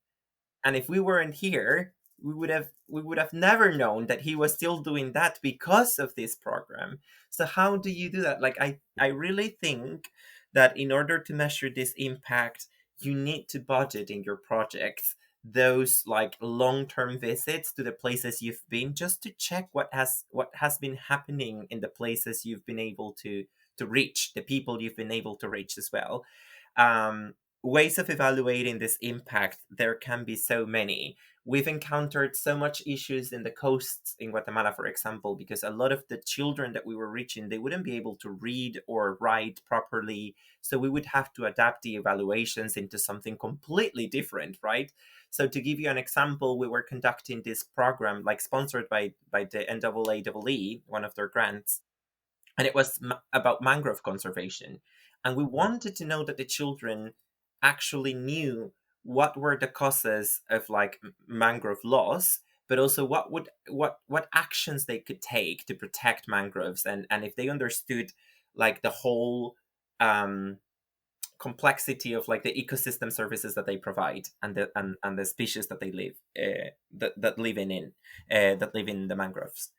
And if we weren't here, we would have never known that he was still doing that because of this program. So how do you do that? Like, I really think that in order to measure this impact, you need to budget in your projects those like long-term visits to the places you've been, just to check what has been happening in the places you've been able to reach, the people you've been able to reach as well. Ways of evaluating this impact, there can be so many. We've encountered so much issues in the coasts in Guatemala, for example, because a lot of the children that we were reaching, they wouldn't be able to read or write properly. So we would have to adapt the evaluations into something completely different, right? So to give you an example, we were conducting this program, like sponsored by the NAAE, one of their grants, and it was about mangrove conservation. And we wanted to know that the children actually knew what were the causes of like mangrove loss, but also what actions they could take to protect mangroves, and if they understood like the whole um complexity of like the ecosystem services that they provide, and the species that they live that live that live in the mangroves.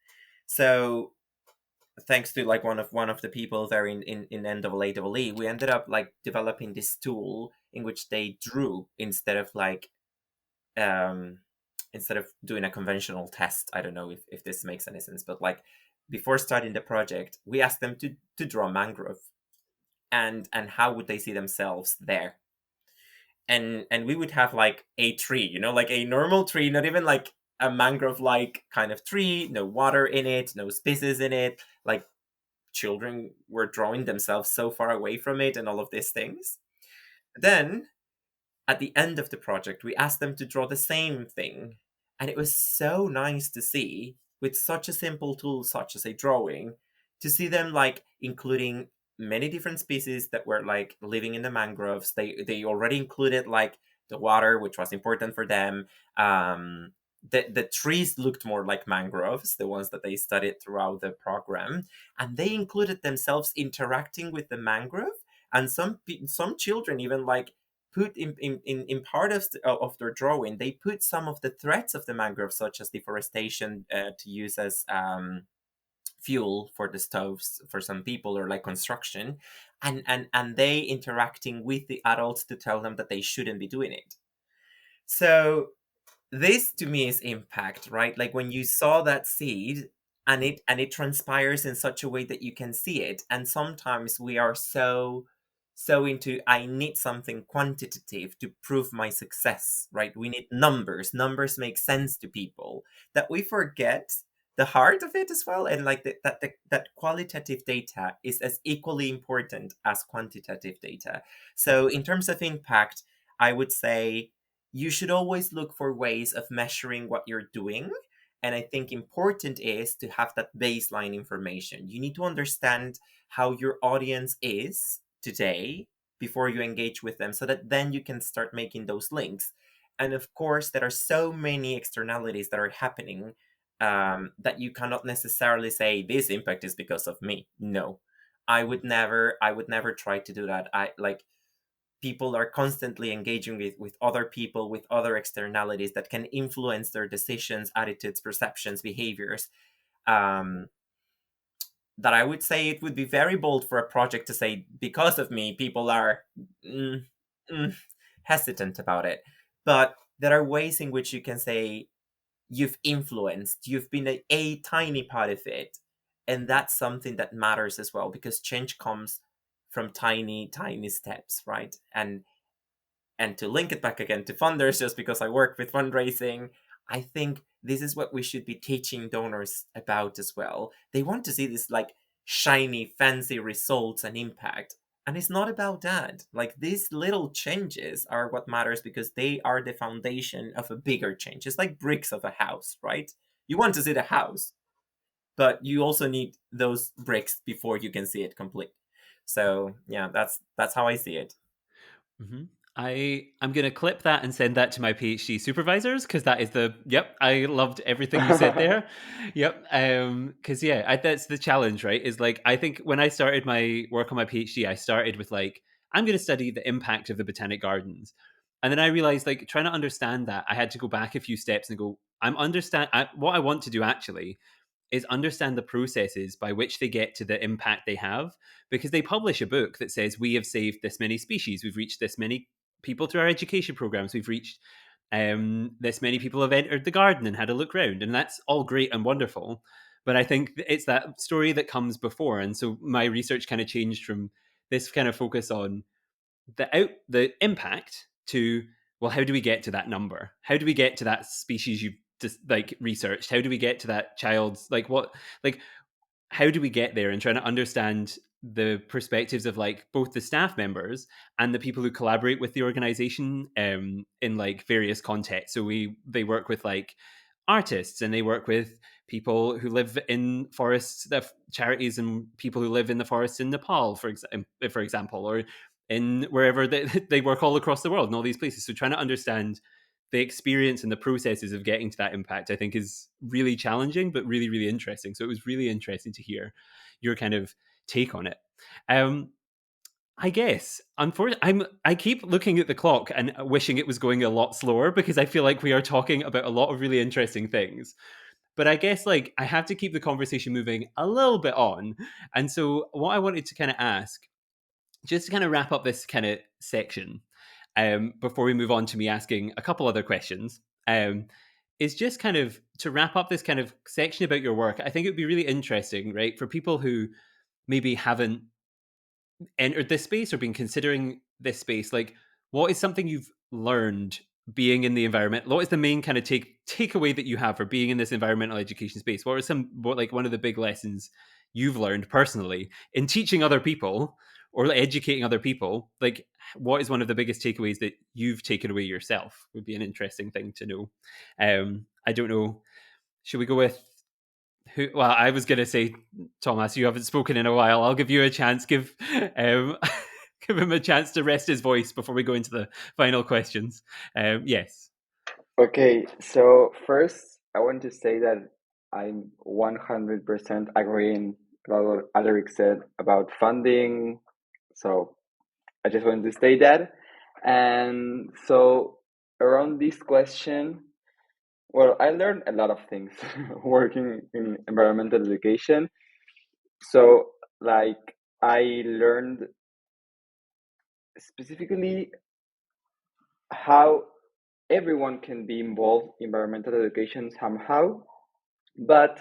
So thanks to like one of the people there in NAAE, we ended up like developing this tool in which they drew um instead of doing a conventional test. I don't know if this makes any sense, but like before starting the project, we asked them to draw mangrove, and how would they see themselves there. And we would have like a tree, like a normal tree, not even like a mangrove like kind of tree, no water in it, no species in it, like children were drawing themselves so far away from it and all of these things. Then at the end of the project, we asked them to draw the same thing. And it was so nice to see, with such a simple tool such as a drawing, to see them like including many different species that were like living in the mangroves. They already included like the water, which was important for them, the trees looked more like mangroves, the ones that they studied throughout the program, and they included themselves interacting with the mangrove. And some children even like put in part of their drawing, they put some of the threats of the mangrove, such as deforestation, to use as fuel for the stoves for some people, or like construction, and they interacting with the adults to tell them that they shouldn't be doing it. So this to me is impact, right? Like when you saw that seed and it transpires in such a way that you can see it. And sometimes we are so into, I need something quantitative to prove my success, right? We need numbers make sense to people, that we forget the heart of it as well. And like that qualitative data is as equally important as quantitative data. So in terms of impact, I would say you should always look for ways of measuring what you're doing. And I think important is to have that baseline information. You need to understand how your audience is today before you engage with them, so that then you can start making those links. And of course, there are so many externalities that are happening, that you cannot necessarily say this impact is because of me. No, I would never try to do that. I like, people are constantly engaging with other people, with other externalities that can influence their decisions, attitudes, perceptions, behaviors. Um, that I would say it would be very bold for a project to say, because of me, people are mm, mm, hesitant about it. But there are ways in which you can say you've influenced, you've been a tiny part of it. And that's something that matters as well, because change comes from tiny, tiny steps, right? And to link it back again to funders, just because I work with fundraising, I think this is what we should be teaching donors about as well. They want to see this like shiny, fancy results and impact. And it's not about that. Like, these little changes are what matters, because they are the foundation of a bigger change. It's like bricks of a house, right? You want to see the house, but you also need those bricks before you can see it complete. So yeah, that's how I see it. Mm-hmm. I'm going to clip that and send that to my PhD supervisors, because that is yep, I loved everything you said there. Yep. Because yeah, that's the challenge, right? Is like, I think when I started my work on my PhD, I started with like, I'm going to study the impact of the botanic gardens. And then I realized, like, trying to understand that, I had to go back a few steps and go, what I want to do actually is understand the processes by which they get to the impact they have, because they publish a book that says we have saved this many species, we've reached this many people through our education programs, we've reached this many people have entered the garden and had a look round, and that's all great and wonderful. But I think it's that story that comes before, and so my research kind of changed from this kind of focus on the impact to, well, how do we get to that number? How do we get to that species you've just like researched? How do we get to that child's like how do we get there, and trying to understand the perspectives of like both the staff members and the people who collaborate with the organization in like various contexts. So they work with like artists, and they work with people who live in forests, the charities, and people who live in the forests in Nepal, for example, or in wherever they work all across the world in all these places. So trying to understand the experience and the processes of getting to that impact, I think, is really challenging, but really, really interesting. So it was really interesting to hear your kind of take on it. I guess, unfortunately, I keep looking at the clock and wishing it was going a lot slower, because I feel like we are talking about a lot of really interesting things. But I guess like I have to keep the conversation moving a little bit on. And so what I wanted to kind of ask, just to kind of wrap up this kind of section, before we move on to me asking a couple other questions, is just kind of to wrap up this kind of section about your work. I think it would be really interesting, right, for people who maybe haven't entered this space or been considering this space. Like, what is something you've learned being in the environment? What is the main kind of takeaway that you have for being in this environmental education space? What one of the big lessons you've learned personally in teaching other people or educating other people? Like, what is one of the biggest takeaways that you've taken away yourself? Would be an interesting thing to know. I don't know. Should we go with who? Well, I was going to say, Thomas, you haven't spoken in a while. I'll give you a chance. Give give him a chance to rest his voice before we go into the final questions. Yes. Okay, so first, I want to say that I'm 100% agreeing about what Alerick said about funding. So I just wanted to state that. And so around this question, well, I learned a lot of things working in environmental education. So, like, I learned specifically how everyone can be involved in environmental education somehow. But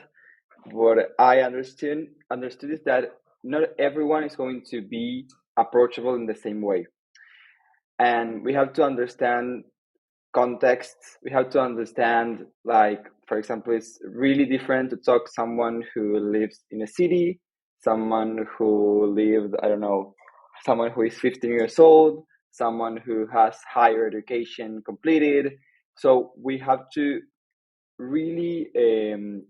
what I understood is that not everyone is going to be approachable in the same way, and we have to understand contexts. We have to understand, like, for example, it's really different to talk someone who lives in a city, someone who lived, I don't know, someone who is 15 years old, someone who has higher education completed. So we have to really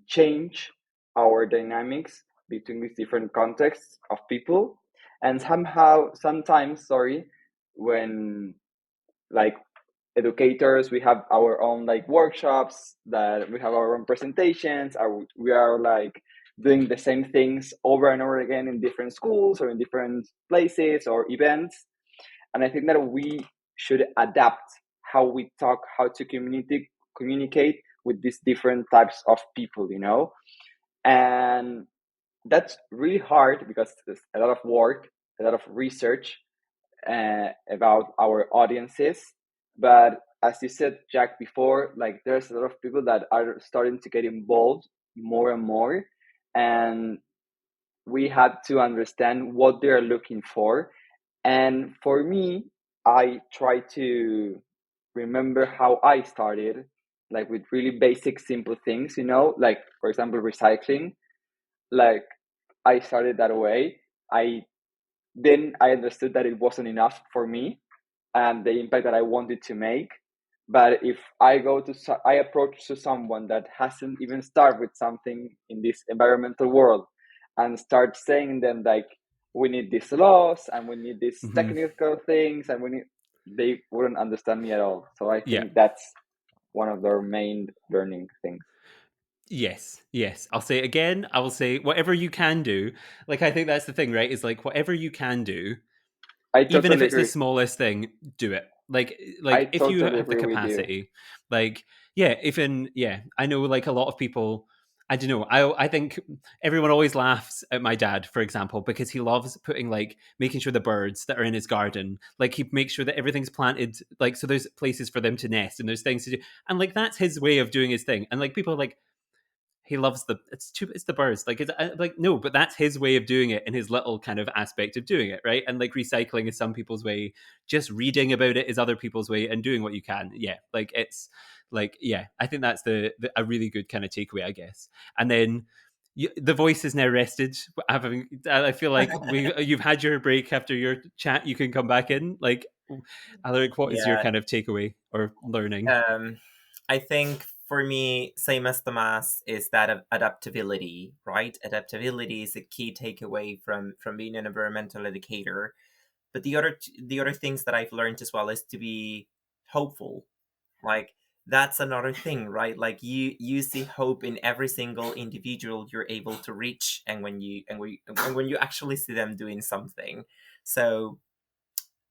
change our dynamics between these different contexts of people. And sometimes, sorry, when, like, educators, we have our own, like, workshops, that we have our own presentations, we are like doing the same things over and over again in different schools or in different places or events. And I think that we should adapt how we talk, how to communicate with these different types of people, and that's really hard because there's a lot of work, a lot of research about our audiences. But as you said, Jack, before, like, there's a lot of people that are starting to get involved more and more, and we had to understand what they're looking for. And for me, I try to remember how I started, like with really basic, simple things, like, for example, recycling. Like, I started that way. I understood that it wasn't enough for me and the impact that I wanted to make. But if I approach to someone that hasn't even started with something in this environmental world, and start saying them, like, we need these laws and we need these Hmm. technical things, and they wouldn't understand me at all. So I Yeah. think that's one of their main learning things. Yes, yes. I'll say it again. I will say whatever you can do. Like, I think that's the thing, right? Is like whatever you can do, I even if totally it's the agree. smallest thing, do it. I Like if you totally have the agree with you. capacity, like yeah, even yeah, I know like a lot of people. I don't know. I think everyone always laughs at my dad, for example, because he loves putting like making sure the birds that are in his garden, like he makes sure that everything's planted, like so there's places for them to nest and there's things to do, and like that's his way of doing his thing. And like people are like, he loves it's the birds, like it's like no, but that's his way of doing it in his little kind of aspect of doing it, right? And like recycling is some people's way, just reading about it is other people's way, and doing what you can, yeah, like it's like yeah, I think that's the a really good kind of takeaway, I guess. And then the voice is now rested. Having, I feel like you've had your break after your chat. You can come back in. Like, Alaric, what is your Yeah. kind of takeaway or learning? Um, I think for me, same as Tomas, is that adaptability, right? Adaptability is a key takeaway from being an environmental educator. But the other things that I've learned as well is to be hopeful. Like, that's another thing, right? Like, you see hope in every single individual you're able to reach, and when you actually see them doing something. So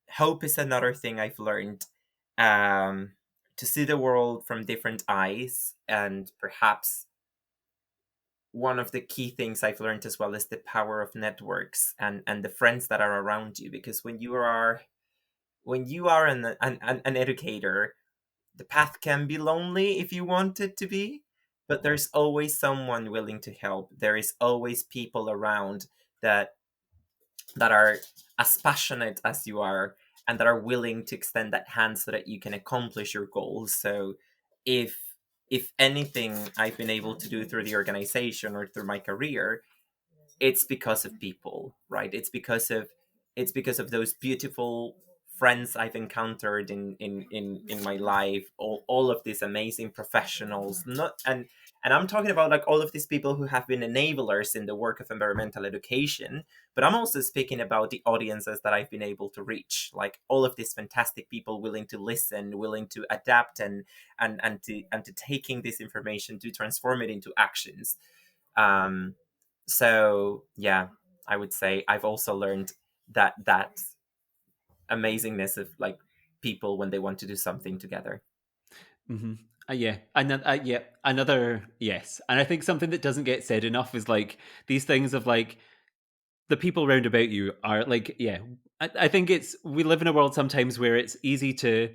hope is another thing I've learned. Um, to see the world from different eyes, and perhaps one of the key things I've learned as well is the power of networks and the friends that are around you. Because when you are an educator, the path can be lonely if you want it to be, but there's always someone willing to help. There is always people around that that are as passionate as you are, and that are willing to extend that hand so that you can accomplish your goals. So if if anything I've been able to do through the organization or through my career, it's because of people, right? It's because of those beautiful friends I've encountered in my life, all of these amazing professionals, not And I'm talking about like all of these people who have been enablers in the work of environmental education, but I'm also speaking about the audiences that I've been able to reach, like all of these fantastic people willing to listen, willing to adapt, and to taking this information to transform it into actions. So yeah, I would say I've also learned that amazingness of like people when they want to do something together. Mm-hmm. Another yes, and I think something that doesn't get said enough is like these things of like the people round about you are like, yeah. I think we live in a world sometimes where it's easy to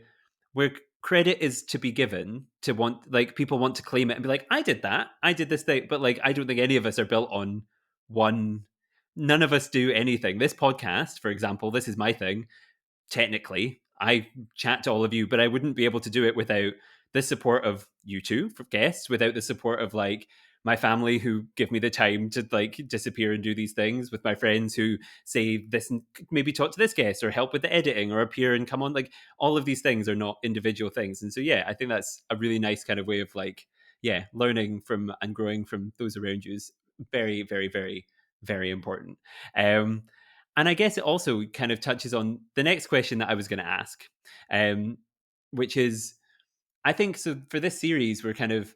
where credit is to be given to want like people want to claim it and be like, I did that, I did this thing, but like I don't think any of us are built on one. None of us do anything. This podcast, for example, this is my thing technically. I chat to all of you, but I wouldn't be able to do it without the support of you two for guests, without the support of like my family who give me the time to like disappear and do these things, with my friends who say this and maybe talk to this guest or help with the editing or appear and come on. Like all of these things are not individual things. And so yeah, I think that's a really nice kind of way of like, yeah, learning from and growing from those around you is very, very, very, very important. Um, and I guess it also kind of touches on the next question that I was going to ask, um, which is, I think so for this series, we're kind of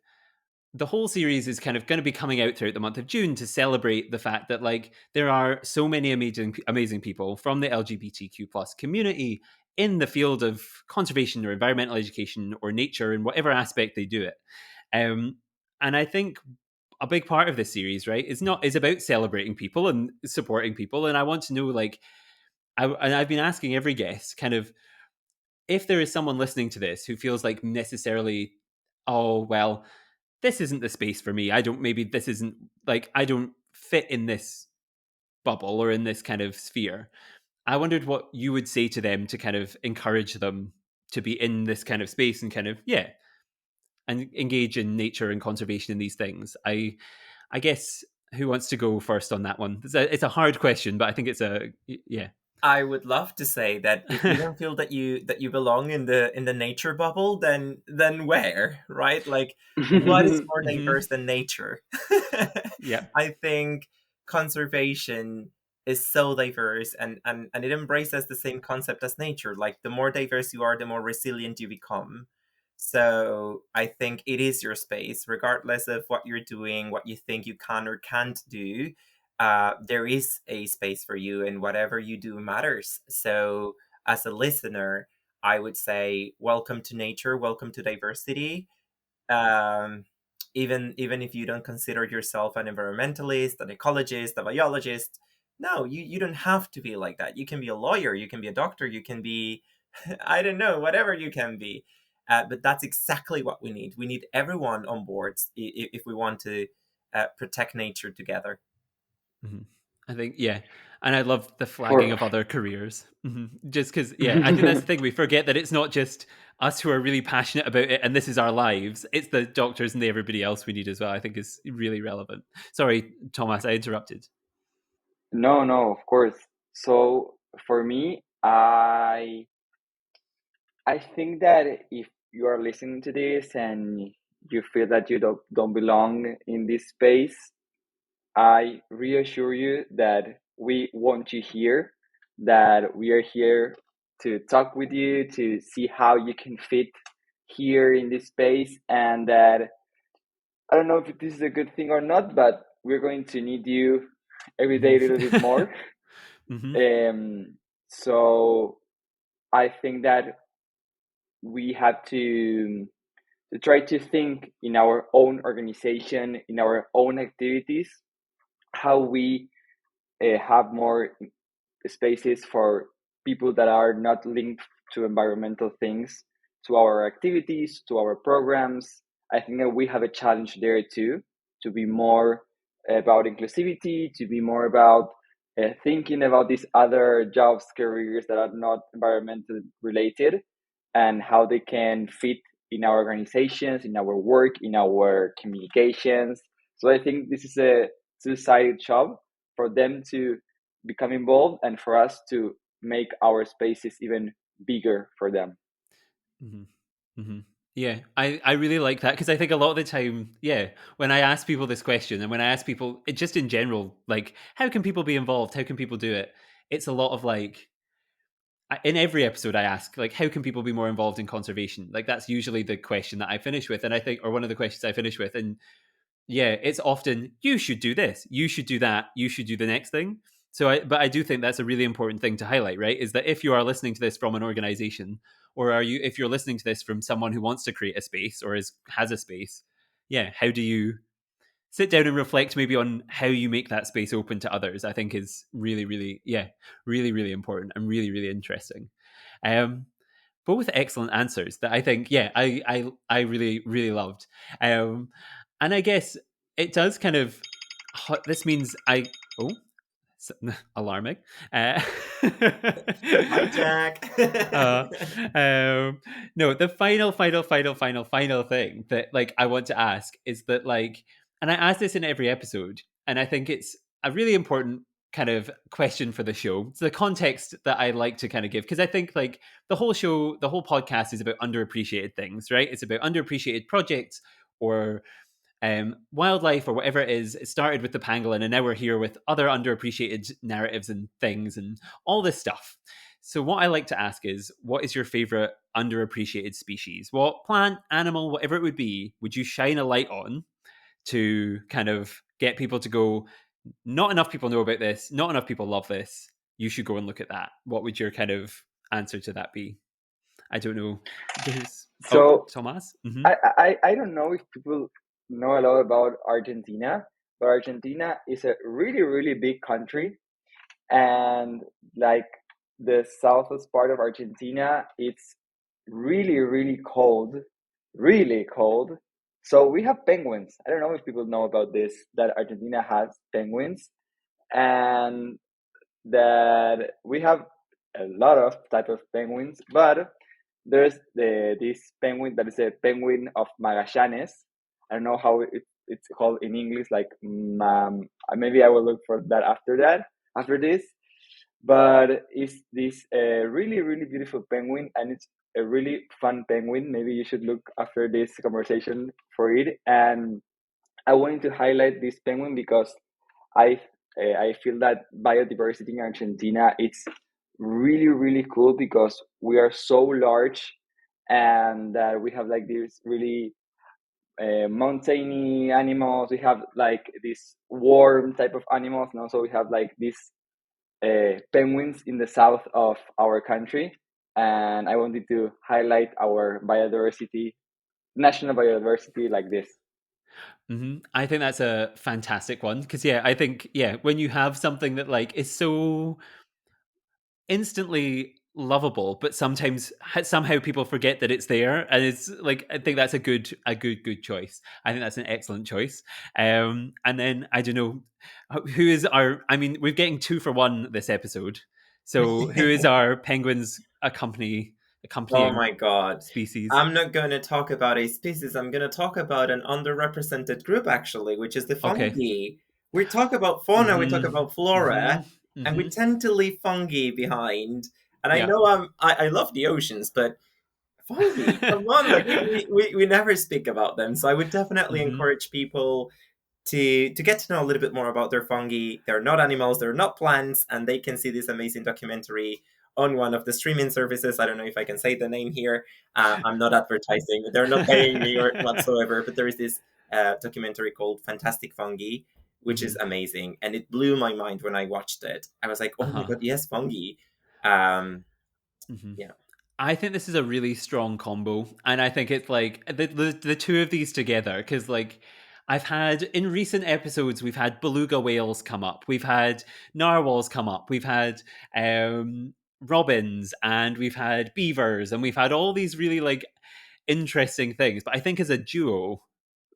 the whole series is kind of going to be coming out throughout the month of June to celebrate the fact that like there are so many amazing people from the LGBTQ plus community in the field of conservation or environmental education or nature in whatever aspect they do it. Um, and I think a big part of this series, right, is about celebrating people and supporting people. And I want to know like and I've been asking every guest kind of if there is someone listening to this who feels like necessarily, oh, well, this isn't the space for me. Maybe this isn't like, I don't fit in this bubble or in this kind of sphere. I wondered what you would say to them to kind of encourage them to be in this kind of space and kind of, yeah, and engage in nature and conservation in these things. I guess who wants to go first on that one? It's a hard question, but I think yeah. I would love to say that if you don't feel that you belong in the nature bubble, then where, right? Like, what is more diverse than nature? Yeah. I think conservation is so diverse, and it embraces the same concept as nature. Like, the more diverse you are, the more resilient you become. So I think it is your space, regardless of what you're doing, what you think you can or can't do. There is a space for you, and whatever you do matters. So, as a listener, I would say, welcome to nature, welcome to diversity. Um, even if you don't consider yourself an environmentalist, an ecologist, a biologist, no, you don't have to be like that. You can be a lawyer, you can be a doctor, you can be, I don't know, whatever you can be. But that's exactly what we need. We need everyone on board if we want to protect nature together. Mm-hmm. I think, yeah. And I love the flagging For of other careers. Mm-hmm. Just because, yeah, I think that's the thing. We forget that it's not just us who are really passionate about it and this is our lives. It's the doctors and everybody else we need as well, I think is really relevant. Sorry, Thomas, I interrupted. no, no, of course. So for me, I think that if you are listening to this and you feel that you don't belong in this space, I reassure you that we want you here, that we are here to talk with you, to see how you can fit here in this space, and that I don't know if this is a good thing or not, but we're going to need you every day a little bit more. Mm-hmm. Um, so I think that we have to try to think in our own organization, in our own activities, how we have more spaces for people that are not linked to environmental things, to our activities, to our programs. I think that we have a challenge there too, to be more about inclusivity, to be more about thinking about these other jobs, careers that are not environmental related, and how they can fit in our organizations, in our work, in our communications. So I think this is a two-sided job for them to become involved and for us to make our spaces even bigger for them. Mm-hmm. Mm-hmm. Yeah, I really like that because I think a lot of the time, yeah, when I ask people this question and when I ask people just in general, like, how can people be involved? How can people do it? It's a lot of like, in every episode I ask, like, how can people be more involved in conservation? Like, that's usually the question that I finish with. And I think, or one of the questions I finish with. And yeah, it's often, you should do this, you should do that, you should do the next thing. But I do think that's a really important thing to highlight, right? Is that if you are listening to this from an organization, or if you're listening to this from someone who wants to create a space or has a space, yeah, how do you sit down and reflect maybe on how you make that space open to others? I think is really, really, yeah, really, really important and really, really interesting. Um, both excellent answers that I think, yeah, I really, really loved. And I guess it does kind of, this means oh, alarming. Hijack. uh, no, the final thing that like I want to ask is that like, and I ask this in every episode, and I think it's a really important kind of question for the show. It's the context that I like to kind of give because I think like the whole show, the whole podcast is about underappreciated things, right? It's about underappreciated projects or wildlife or whatever it is. It started with the pangolin, and now we're here with other underappreciated narratives and things and all this stuff. So, what I like to ask is, what is your favorite underappreciated species? What plant, animal, whatever it would you shine a light on to kind of get people to go, not enough people know about this, not enough people love this. You should go and look at that. What would your kind of answer to that be? I don't know. So Tomás? Mm-hmm. I don't know if people know a lot about Argentina, but Argentina is a really, really big country. And like the southwest part of Argentina, it's really, really cold, really cold. So we have penguins. I don't know if people know about this, that Argentina has penguins and that we have a lot of type of penguins, but there's this penguin that is a penguin of Magallanes. I don't know how it's called in English. Like maybe I will look for that after this. But it's this really really beautiful penguin, and it's a really fun penguin. Maybe you should look after this conversation for it. And I wanted to highlight this penguin because I I feel that biodiversity in Argentina it's really really cool because we are so large and that we have like these really mountainy animals. We have like this warm type of animals, and also we have like these penguins in the south of our country. And I wanted to highlight our biodiversity, national biodiversity, like this. Mm-hmm. I think that's a fantastic one because yeah, I think yeah, when you have something that like is so instantly lovable, but sometimes somehow people forget that it's there, and it's like I think that's a good choice. I think that's an excellent choice. And then I don't know who is our. I mean, we're getting 2 for 1 this episode. So who is our penguins Oh accompanying my god. species? I'm not going to talk about a species. I'm going to talk about an underrepresented group, actually, which is the Okay. fungi. We talk about fauna, we talk Mm-hmm. about Mm-hmm. flora, and we Mm-hmm. tend to leave fungi behind. And I Yeah. know I love the oceans, but fungi, come on, like we never speak about them. So I would definitely Mm-hmm. encourage people to get to know a little bit more about their fungi. They're not animals, they're not plants, and they can see this amazing documentary on one of the streaming services. I don't know if I can say the name here. I'm not advertising. They're not paying me or whatsoever. But there is this documentary called Fantastic Fungi, which is Mm-hmm. amazing, and it blew my mind when I watched it. I was like, oh my Uh-huh. god, yes, fungi. Um, Mm-hmm. yeah. I think this is a really strong combo, and I think it's like the two of these together because like I've had in recent episodes we've had beluga whales come up, we've had narwhals come up, we've had robins, and we've had beavers, and we've had all these really like interesting things. But I think as a duo,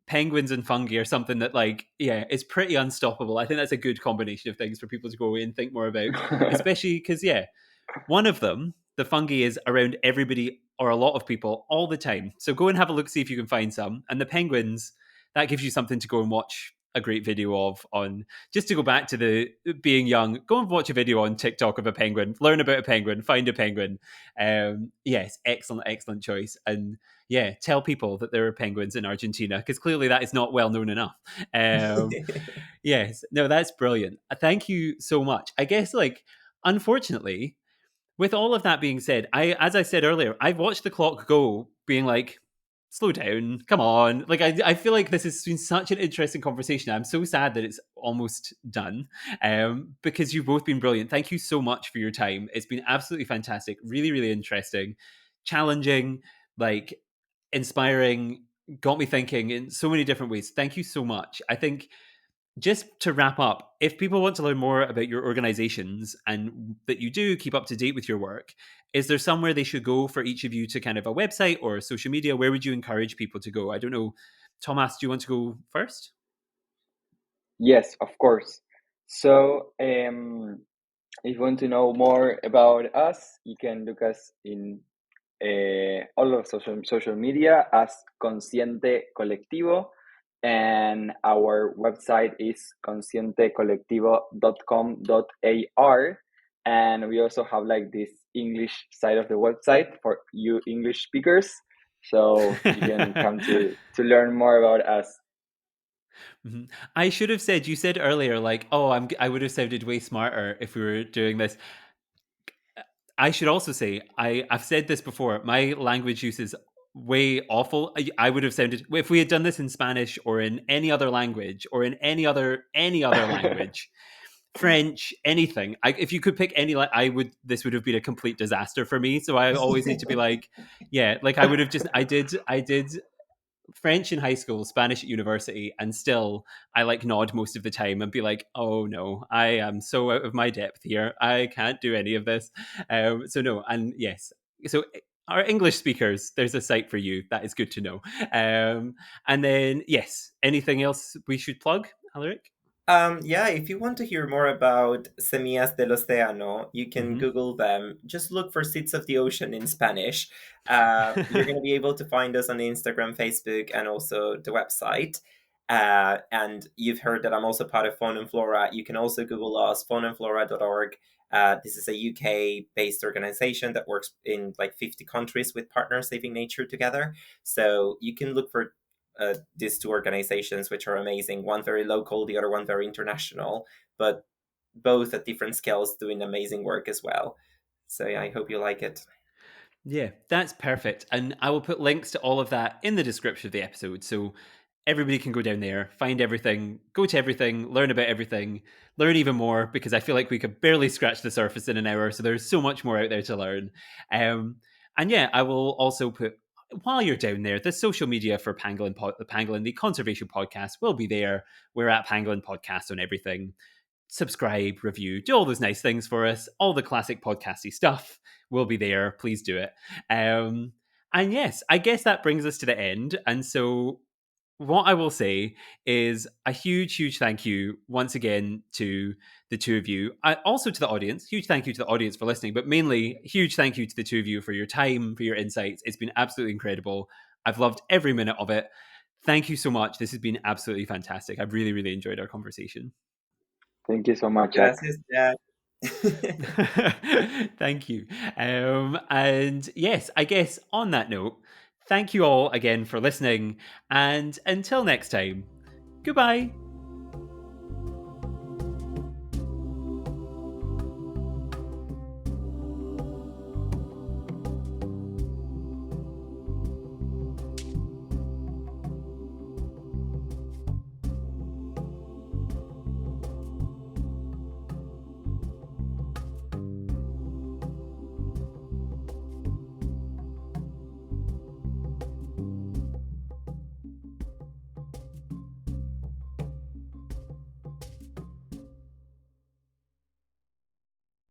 penguins and fungi are something that like yeah is pretty unstoppable. I think that's a good combination of things for people to go away and think more about, especially because yeah, one of them, the fungi, is around everybody or a lot of people all the time. So go and have a look, see if you can find some. And the penguins, that gives you something to go and watch a great video of on. Just to go back to the being young, go and watch a video on TikTok of a penguin, learn about a penguin, find a penguin. Yes, excellent choice. And yeah, tell people that there are penguins in Argentina, because clearly that is not well known enough. Yes, no, that's brilliant. Thank you so much. I guess, like, unfortunately, with all of that being said, as I said earlier, I've watched the clock go, being like, slow down, come on. Like, I feel like this has been such an interesting conversation. I'm so sad that it's almost done, because you've both been brilliant. Thank you so much for your time. It's been absolutely fantastic, really, really interesting, challenging, like, inspiring, got me thinking in so many different ways. Thank you so much. I think, just to wrap up, if people want to learn more about your organizations and that you do keep up to date with your work, is there somewhere they should go for each of you, to kind of a website or social media? Where would you encourage people to go? I don't know. Tomás, do you want to go first? Yes, of course. So, if you want to know more about us, you can look us in all of social media as Consiente Colectivo, and our website is conscientecolectivo.com.ar, and we also have like this English side of the website for you English speakers, so you can come to learn more about us. Mhm. I should have said, you said earlier, like, oh, I would have sounded way smarter if we were doing this. I should also say, I've said this before, my language use is way awful. I would have sounded, if we had done this in Spanish or in any other language or in any other language, French, anything. If you could pick any, this would have been a complete disaster for me. So I always need to be like, yeah, like I would have just, I did French in high school, Spanish at university, and still I like nod most of the time and be like, oh no, I am so out of my depth here. I can't do any of this. So no, and yes. So our English speakers, there's a site for you. That is good to know. And then, yes, anything else we should plug, Alerick? Yeah, if you want to hear more about Semillas del Océano, you can Google them. Just look for Seeds of the Ocean in Spanish. You're going to be able to find us on Instagram, Facebook, and also the website. And you've heard that I'm also part of Fauna and Flora. You can also Google us, faunaandflora.org. This is a UK-based organization that works in like 50 countries with partners saving nature together. So you can look for these two organizations, which are amazing. One very local, the other one very international, but both at different scales doing amazing work as well. So yeah, I hope you like it. Yeah, that's perfect. And I will put links to all of that in the description of the episode. So everybody can go down there, find everything, go to everything, learn about everything, learn even more, because I feel like we could barely scratch the surface in an hour. So there's so much more out there to learn. And yeah, I will also put, while you're down there, the social media for Pangolin, the conservation podcast, will be there. We're at Pangolin Podcast on everything. Subscribe, review, do all those nice things for us. All the classic podcasty stuff will be there. Please do it. And yes, I guess that brings us to the end. And so what I will say is a huge, huge thank you once again to the two of you. Also to the audience. Huge thank you to the audience for listening, but mainly huge thank you to the two of you for your time, for your insights. It's been absolutely incredible. I've loved every minute of it. Thank you so much. This has been absolutely fantastic. I've really, really enjoyed our conversation. Thank you so much, Jack. Gracias, Jack. Thank you. And yes, I guess on that note, thank you all again for listening. And until next time, goodbye.